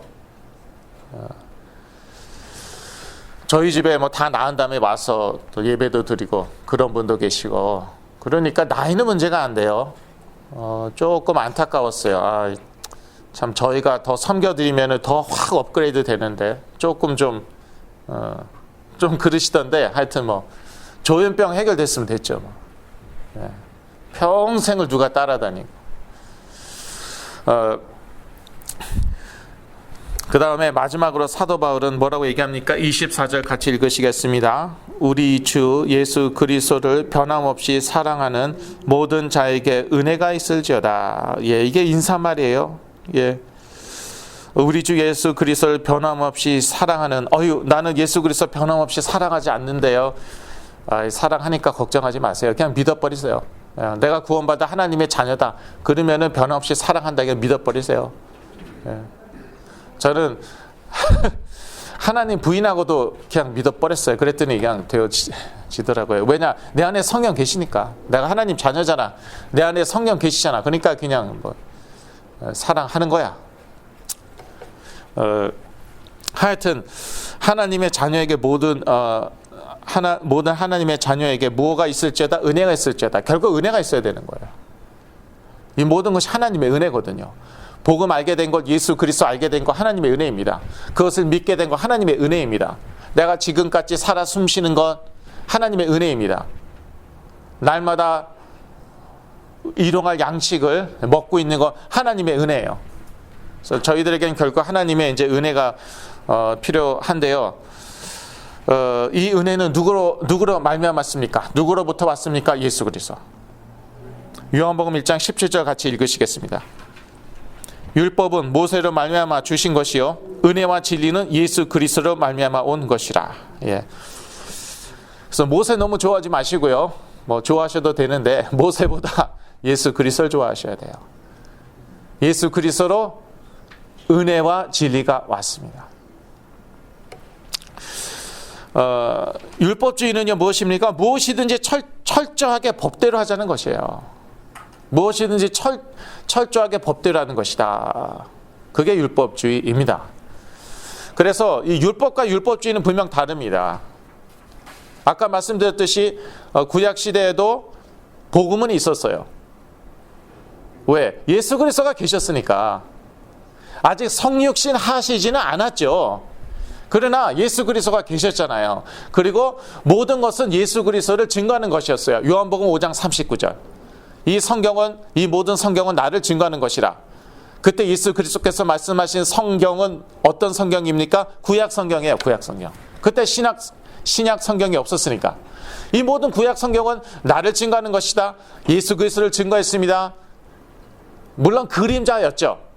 저희 집에 다 나은 다음에 와서 또 예배도 드리고 그런 분도 계시고, 그러니까 나이는 문제가 안 돼요. 조금 안타까웠어요. 참 저희가 더 섬겨드리면 더 확 업그레이드 되는데 조금 좀 그러시던데, 하여튼 조현병 해결됐으면 됐죠. 평생을 누가 따라다니고. 그 다음에 마지막으로 사도 바울은 뭐라고 얘기합니까? 24절 같이 읽으시겠습니다. 우리 주 예수 그리스도를 변함없이 사랑하는 모든 자에게 은혜가 있을지어다. 이게 인사말이에요. 우리 주 예수 그리스도를 변함없이 사랑하는, 나는 예수 그리스도 변함없이 사랑하지 않는데요. 사랑하니까 걱정하지 마세요. 그냥 믿어버리세요. 내가 구원받아 하나님의 자녀다. 그러면은 변함없이 사랑한다. 그냥 믿어버리세요. 저는 하나님 부인하고도 그냥 믿어버렸어요. 그랬더니 그냥 되어지더라고요. 왜냐? 내 안에 성령 계시니까. 내가 하나님 자녀잖아. 내 안에 성령 계시잖아. 그러니까 그냥 사랑하는 거야. 하여튼 하나님의 자녀에게 모든 하나님의 자녀에게 무엇가 있을지어다, 은혜가 있을지어다. 결국 은혜가 있어야 되는 거예요. 이 모든 것이 하나님의 은혜거든요. 복음 알게 된 것, 예수 그리스도 알게 된 것 하나님의 은혜입니다. 그것을 믿게 된 것 하나님의 은혜입니다. 내가 지금까지 살아 숨쉬는 것 하나님의 은혜입니다. 날마다 일용할 양식을 먹고 있는 것 하나님의 은혜예요. 그래서 저희들에게는 결국 하나님의 이제 은혜가 필요한데요. 이 은혜는 누구로 말미암았습니까? 누구로부터 왔습니까? 예수 그리스도. 요한복음 1장 17절 같이 읽으시겠습니다. 율법은 모세로 말미암아 주신 것이요 은혜와 진리는 예수 그리스도로 말미암아 온 것이라. 그래서 모세 너무 좋아하지 마시고요. 좋아하셔도 되는데 모세보다 예수 그리스도를 좋아하셔야 돼요. 예수 그리스도로 은혜와 진리가 왔습니다. 율법주의는요 무엇입니까? 무엇이든지 철저하게 법대로 하자는 것이에요. 무엇이든지 철저하게 법대로 하는 것이다. 그게 율법주의입니다. 그래서 이 율법과 율법주의는 분명 다릅니다. 아까 말씀드렸듯이 구약시대에도 복음은 있었어요. 왜? 예수 그리스도가 계셨으니까. 아직 성육신 하시지는 않았죠. 그러나 예수 그리스도가 계셨잖아요. 그리고 모든 것은 예수 그리스도를 증거하는 것이었어요. 요한복음 5장 39절. 이 모든 성경은 나를 증거하는 것이라. 그때 예수 그리스도께서 말씀하신 성경은 어떤 성경입니까? 구약 성경이에요. 구약 성경. 그때 신약 성경이 없었으니까. 이 모든 구약 성경은 나를 증거하는 것이다. 예수 그리스도를 증거했습니다. 물론 그림자였죠.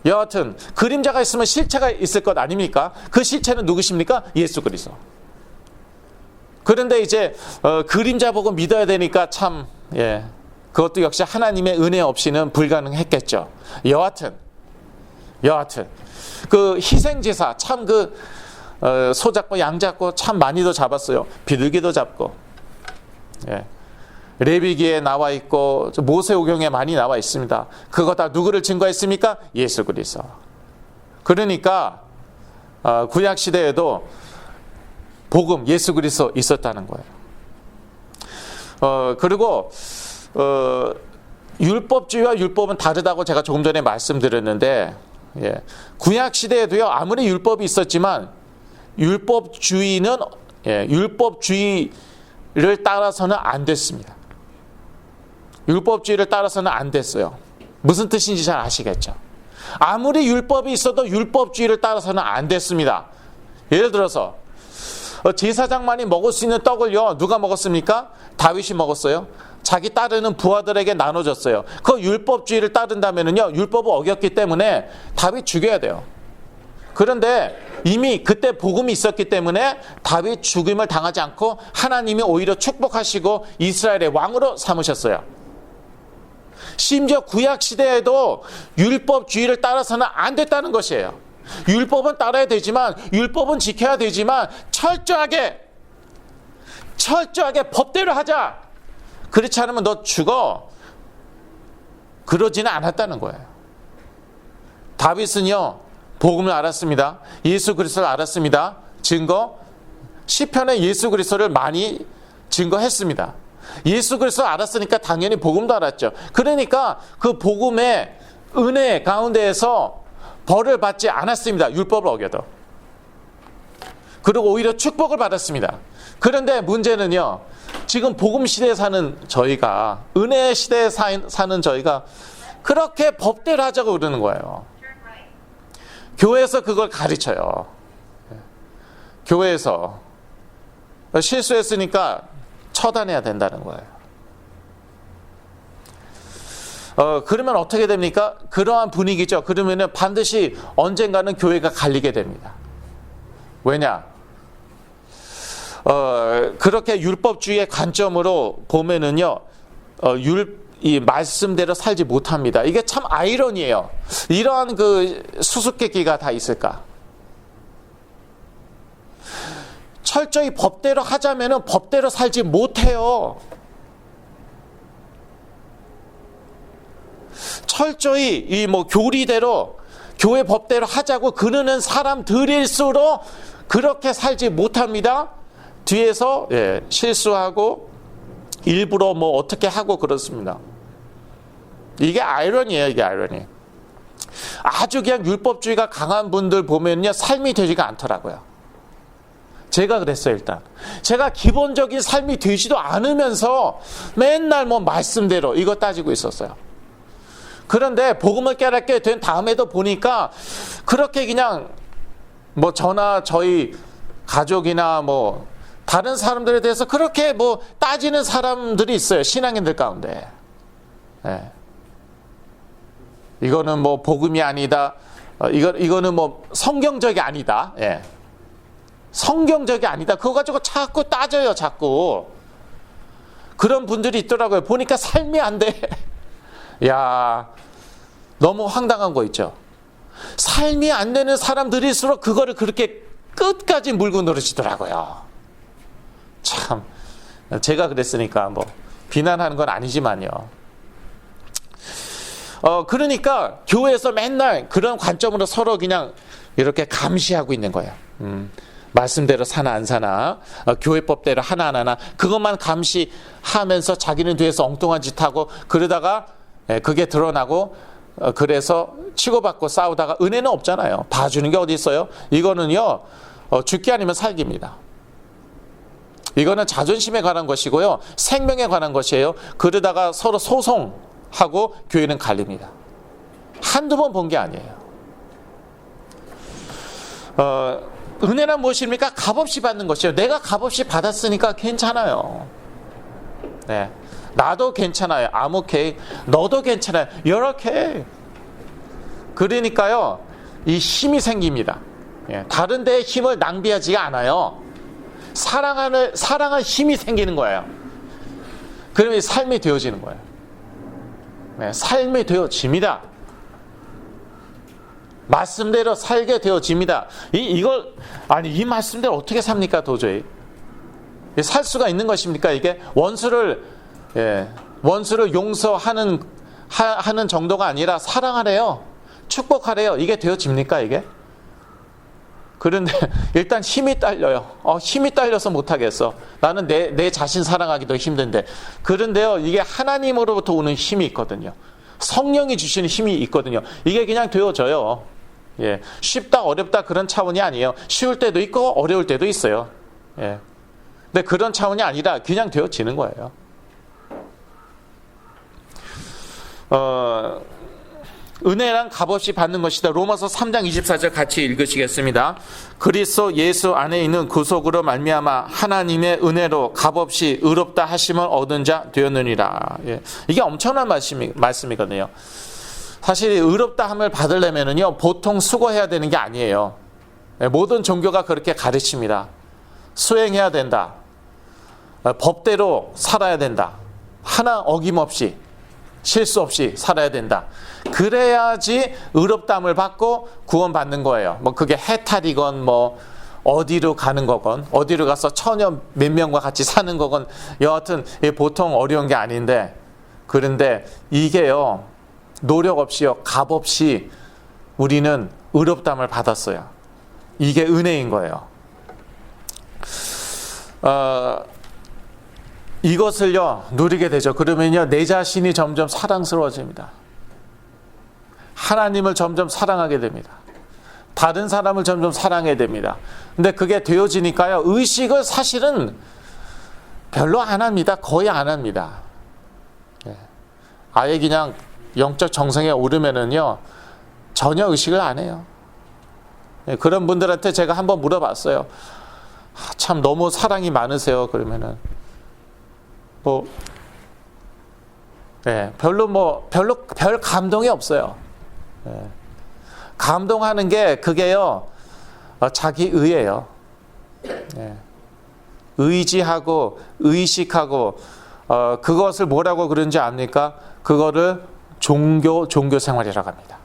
여하튼 그림자가 있으면 실체가 있을 것 아닙니까? 그 실체는 누구십니까? 예수 그리스도. 그런데 이제 그림자 보고 믿어야 되니까 참 그것도 역시 하나님의 은혜 없이는 불가능했겠죠. 여하튼 그 희생제사 참 소 잡고 양 잡고 참 많이도 잡았어요. 비둘기도 잡고 레위기에 나와 있고 모세오경에 많이 나와 있습니다. 그거 다 누구를 증거했습니까? 예수 그리스도. 그러니까 구약 시대에도 복음 예수 그리스도 있었다는 거예요. 그리고 율법주의와 율법은 다르다고 제가 조금 전에 말씀드렸는데, 구약 시대에도요 아무리 율법이 있었지만 율법주의는 율법주의를 따라서는 안 됐습니다. 율법주의를 따라서는 안 됐어요. 무슨 뜻인지 잘 아시겠죠? 아무리 율법이 있어도 율법주의를 따라서는 안 됐습니다. 예를 들어서 제사장만이 먹을 수 있는 떡을요 누가 먹었습니까? 다윗이 먹었어요. 자기 따르는 부하들에게 나눠줬어요. 그 율법주의를 따른다면은요 율법을 어겼기 때문에 다윗 죽여야 돼요. 그런데 이미 그때 복음이 있었기 때문에 다윗 죽임을 당하지 않고 하나님이 오히려 축복하시고 이스라엘의 왕으로 삼으셨어요. 심지어 구약 시대에도 율법주의를 따라서는 안 됐다는 것이에요. 율법은 따라야 되지만, 율법은 지켜야 되지만 철저하게 법대로 하자. 그렇지 않으면 너 죽어. 그러지는 않았다는 거예요. 다윗은요 복음을 알았습니다. 예수 그리스도를 알았습니다. 증거 시편에 예수 그리스도를 많이 증거했습니다. 예수 그리스도를 알았으니까 당연히 복음도 알았죠. 그러니까 그 복음의 은혜 가운데에서 벌을 받지 않았습니다. 율법을 어겨도. 그리고 오히려 축복을 받았습니다. 그런데 문제는요, 지금 복음 시대에 사는 저희가, 은혜 시대에 사는 저희가 그렇게 법대로 하자고 그러는 거예요. 교회에서 그걸 가르쳐요. 교회에서 실수했으니까 처단해야 된다는 거예요. 그러면 어떻게 됩니까? 그러한 분위기죠. 그러면은 반드시 언젠가는 교회가 갈리게 됩니다. 왜냐? 그렇게 율법주의의 관점으로 보면은요, 이 말씀대로 살지 못합니다. 이게 참 아이러니예요. 이러한 그 수수께끼가 다 있을까? 철저히 법대로 하자면은 법대로 살지 못해요. 철저히 이 교리대로 교회 법대로 하자고 그러는 사람들일수록 그렇게 살지 못합니다. 뒤에서 실수하고 일부러 어떻게 하고 그렇습니다. 이게 아이러니예요. 이게 아이러니. 아주 그냥 율법주의가 강한 분들 보면요 삶이 되지가 않더라고요. 제가 그랬어요. 일단 제가 기본적인 삶이 되지도 않으면서 맨날 말씀대로 이거 따지고 있었어요. 그런데 복음을 깨닫게 된 다음에도 보니까 그렇게 그냥 저나 저희 가족이나 다른 사람들에 대해서 그렇게 따지는 사람들이 있어요. 신앙인들 가운데. 이거는 복음이 아니다. 이거는 성경적이 아니다. 성경적이 아니다. 그거 가지고 자꾸 따져요. 자꾸. 그런 분들이 있더라고요. 보니까 삶이 안 돼. 야, 너무 황당한 거 있죠. 삶이 안 되는 사람들일수록 그거를 그렇게 끝까지 물고 늘으시더라고요. 참, 제가 그랬으니까 비난하는 건 아니지만요. 그러니까 교회에서 맨날 그런 관점으로 서로 그냥 이렇게 감시하고 있는 거예요. 말씀대로 사나 안 사나, 교회법대로 하나 안 하나, 그것만 감시하면서 자기는 뒤에서 엉뚱한 짓 하고 그러다가 그게 드러나고 그래서 치고받고 싸우다가 은혜는 없잖아요. 봐주는 게 어디 있어요? 이거는요 죽기 아니면 살기입니다. 이거는 자존심에 관한 것이고요 생명에 관한 것이에요. 그러다가 서로 소송하고 교회는 갈립니다. 한두 번 본 게 아니에요. 은혜란 무엇입니까? 값없이 받는 것이에요. 내가 값없이 받았으니까 괜찮아요. 네. 나도 괜찮아요. I'm okay. 너도 괜찮아요. You're okay. 그러니까요, 이 힘이 생깁니다. 다른 데에 힘을 낭비하지가 않아요. 사랑할 힘이 생기는 거예요. 그러면 삶이 되어지는 거예요. 삶이 되어집니다. 말씀대로 살게 되어집니다. 이 말씀대로 어떻게 삽니까, 도저히? 살 수가 있는 것입니까, 이게? 원수를 예, 원수를 용서하는 하는 정도가 아니라 사랑하래요. 축복하래요. 이게 되어집니까 이게? 그런데 일단 힘이 딸려요. 힘이 딸려서 못하겠어. 나는 내 자신 사랑하기도 힘든데. 그런데요, 이게 하나님으로부터 오는 힘이 있거든요. 성령이 주시는 힘이 있거든요. 이게 그냥 되어져요. 예, 쉽다 어렵다 그런 차원이 아니에요. 쉬울 때도 있고 어려울 때도 있어요. 예, 근데 그런 차원이 아니라 그냥 되어지는 거예요. 은혜란 값없이 받는 것이다. 로마서 3장 24절 같이 읽으시겠습니다. 그리스도 예수 안에 있는 구속으로 말미암아 하나님의 은혜로 값없이 의롭다 하심을 얻은 자 되었느니라. 예. 이게 엄청난 말씀이거든요. 사실 의롭다 함을 받으려면은요, 보통 수고해야 되는 게 아니에요. 예, 모든 종교가 그렇게 가르칩니다. 수행해야 된다. 법대로 살아야 된다. 하나 어김없이 실수 없이 살아야 된다. 그래야지 의롭다함을 받고 구원받는 거예요. 뭐 그게 해탈이건 뭐 어디로 가는 거건 어디로 가서 처녀 몇 명과 같이 사는 거건 여하튼 보통 어려운 게 아닌데, 그런데 이게요, 노력 없이요, 값 없이 우리는 의롭다함을 받았어요. 이게 은혜인 거예요. 이것을요 누리게 되죠. 그러면요 내 자신이 점점 사랑스러워집니다. 하나님을 점점 사랑하게 됩니다. 다른 사람을 점점 사랑하게 됩니다. 근데 그게 되어지니까요, 의식을 사실은 별로 안 합니다. 거의 안 합니다. 아예 그냥 영적 정성에 오르면은요 전혀 의식을 안 해요. 그런 분들한테 제가 한번 물어봤어요. 참 너무 사랑이 많으세요. 그러면은 별 감동이 없어요. 감동하는 게 그게요, 자기 의예요. 의지하고 의식하고 그것을 뭐라고 그런지 압니까? 그거를 종교 생활이라고 합니다.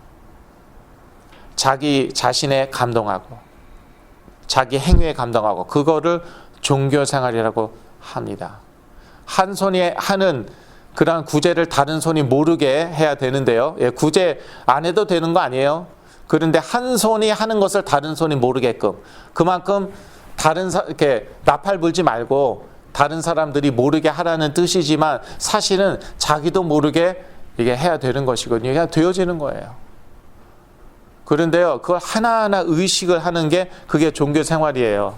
자기 자신에 감동하고 자기 행위에 감동하고 그거를 종교 생활이라고 합니다. 한 손이 하는 그런 구제를 다른 손이 모르게 해야 되는데요. 예, 구제 안 해도 되는 거 아니에요. 그런데 한 손이 하는 것을 다른 손이 모르게끔, 그만큼 이렇게 나팔 불지 말고 다른 사람들이 모르게 하라는 뜻이지만 사실은 자기도 모르게 이게 해야 되는 것이거든요. 그냥 되어지는 거예요. 그런데요, 그걸 하나하나 의식을 하는 게 그게 종교 생활이에요.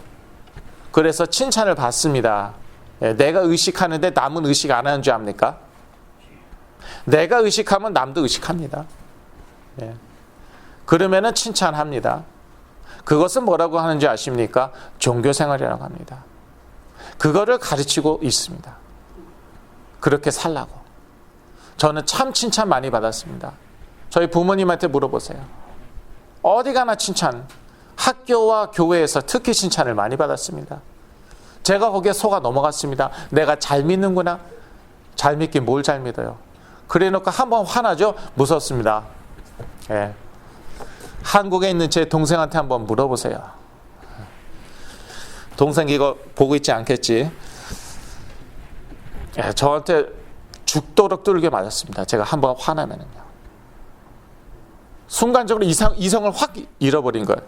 그래서 칭찬을 받습니다. 내가 의식하는데 남은 의식 안 하는 줄 압니까? 내가 의식하면 남도 의식합니다. 그러면은 칭찬합니다. 그것은 뭐라고 하는지 아십니까? 종교생활이라고 합니다. 그거를 가르치고 있습니다. 그렇게 살라고. 저는 참 칭찬 많이 받았습니다. 저희 부모님한테 물어보세요. 어디 가나 칭찬, 학교와 교회에서 특히 칭찬을 많이 받았습니다. 제가 거기에 속아 넘어갔습니다. 내가 잘 믿는구나. 잘 믿긴 뭘 잘 믿어요. 그래 놓고 한번 화나죠? 무섭습니다. 예. 한국에 있는 제 동생한테 한번 물어보세요. 동생 이거 보고 있지 않겠지? 예, 저한테 죽도록 뚫게 맞았습니다. 제가 한번 화나면은요. 순간적으로 이성을 확 잃어버린 거예요.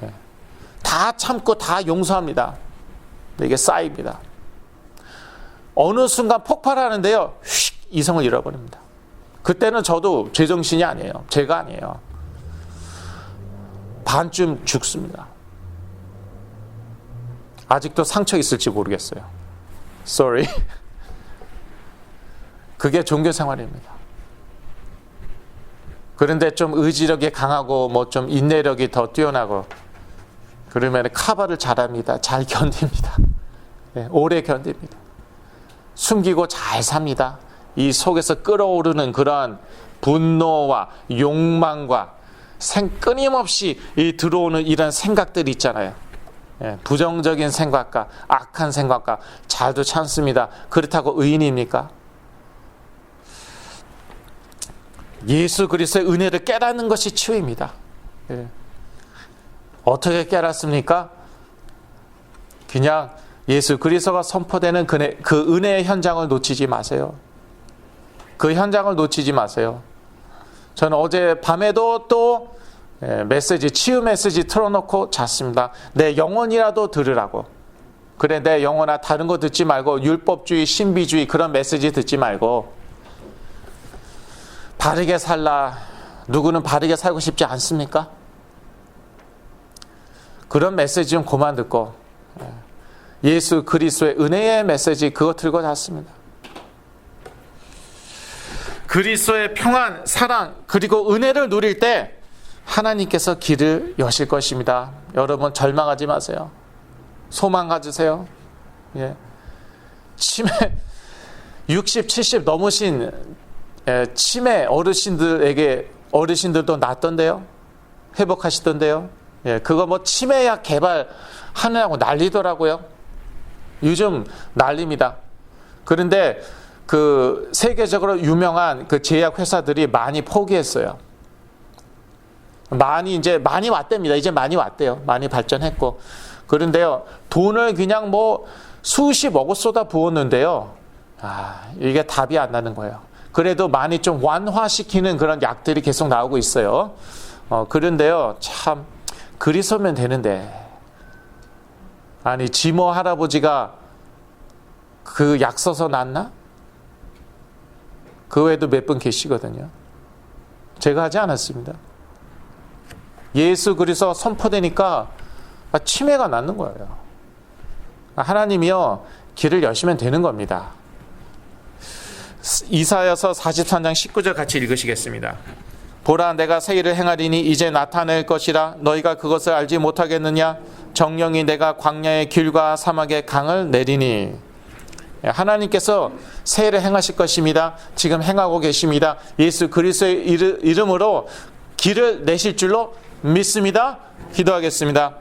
예. 다 참고 다 용서합니다. 이게 쌓입니다. 어느 순간 폭발하는데요, 휙 이성을 잃어버립니다. 그때는 저도 제정신이 아니에요. 제가 아니에요. 반쯤 죽습니다. 아직도 상처 있을지 모르겠어요. Sorry. 그게 종교 생활입니다. 그런데 좀 의지력이 강하고 뭐 좀 인내력이 더 뛰어나고 그러면 카바를 잘합니다. 잘 견딥니다. 네, 오래 견딥니다. 숨기고 잘 삽니다. 이 속에서 끓어오르는 그러한 분노와 욕망과 끊임없이 들어오는 이런 생각들이 있잖아요. 예, 부정적인 생각과 악한 생각과 잘도 참습니다. 그렇다고 의인입니까? 예수 그리스도의 은혜를 깨닫는 것이 치유입니다. 예. 어떻게 깨닫습니까? 그냥 예수 그리스도가 선포되는 그 은혜의 현장을 놓치지 마세요. 그 현장을 놓치지 마세요. 저는 어제 밤에도 또 메시지, 치유 메시지 틀어놓고 잤습니다. 내 영혼이라도 들으라고. 그래, 내 영혼아, 다른 거 듣지 말고 율법주의, 신비주의 그런 메시지 듣지 말고 바르게 살라. 누구는 바르게 살고 싶지 않습니까? 그런 메시지 좀 그만 듣고 예수 그리스도의 은혜의 메시지 그거 들고 잤습니다. 그리스도의 평안, 사랑 그리고 은혜를 누릴 때 하나님께서 길을 여실 것입니다. 여러분 절망하지 마세요. 소망 가지세요. 예. 치매 60, 70 넘으신 치매 어르신들도 낫던데요. 회복하시던데요. 예, 그거 뭐 치매약 개발하느라고 난리더라고요. 요즘 난립니다. 그런데 그 세계적으로 유명한 그 제약 회사들이 많이 포기했어요. 많이 왔답니다. 이제 많이 왔대요. 많이 발전했고. 그런데요, 돈을 그냥 뭐 수십억을 쏟아 부었는데요. 이게 답이 안 나는 거예요. 그래도 많이 좀 완화시키는 그런 약들이 계속 나오고 있어요. 그런데요, 참 그리스도면 되는데. 아니, 지모 할아버지가 그 약 써서 낫나? 그 외에도 몇 분 계시거든요. 제가 하지 않았습니다. 예수 그리스도 선포되니까 치매가 낫는 거예요. 하나님이요, 길을 여시면 되는 겁니다. 이사야서 43장 19절 같이 읽으시겠습니다. 보라, 내가 새 일을 행하리니 이제 나타낼 것이라. 너희가 그것을 알지 못하겠느냐? 정령이 내가 광야의 길과 사막의 강을 내리니. 하나님께서 새 일을 행하실 것입니다. 지금 행하고 계십니다. 예수 그리스도의 이름으로 길을 내실 줄로 믿습니다. 기도하겠습니다.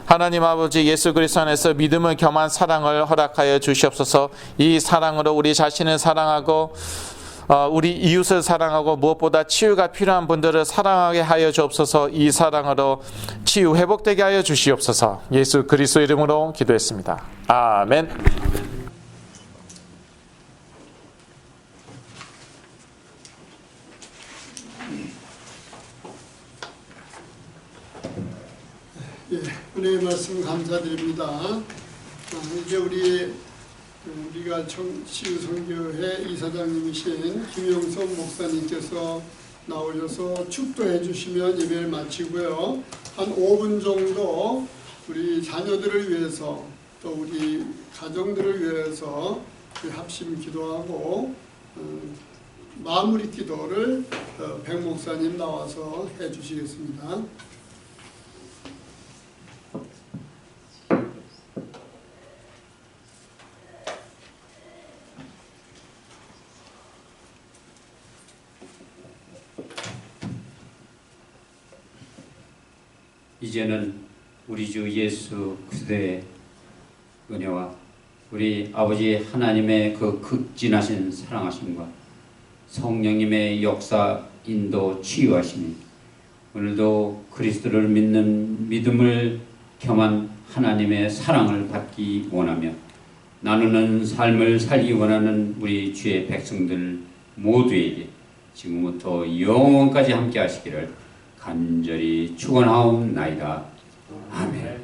하나님 아버지, 예수 그리스도 안에서 믿음을 겸한 사랑을 허락하여 주시옵소서. 이 사랑으로 우리 자신을 사랑하고 우리 이웃을 사랑하고 무엇보다 치유가 필요한 분들을 사랑하게 하여 주옵소서. 이 사랑으로 치유 회복되게 하여 주시옵소서. 예수 그리스도 이름으로 기도했습니다. 아멘. 예, 은혜의 말씀 감사드립니다. 이제 우리가 치유선교회 이사장님이신 김영석 목사님께서 나오셔서 축도해 주시면 예배를 마치고요. 한 5분 정도 우리 자녀들을 위해서 또 우리 가정들을 위해서 합심 기도하고 마무리 기도를 백 목사님 나와서 해 주시겠습니다. 이제는 우리 주 예수 그리스도의 은혜와 우리 아버지 하나님의 그 극진하신 사랑하심과 성령님의 역사, 인도, 치유하심이 오늘도 그리스도를 믿는 믿음을 겸한 하나님의 사랑을 받기 원하며 나누는 삶을 살기 원하는 우리 주의 백성들 모두에게 지금부터 영원까지 함께 하시기를 간절히 축원하옵나이다. 아멘.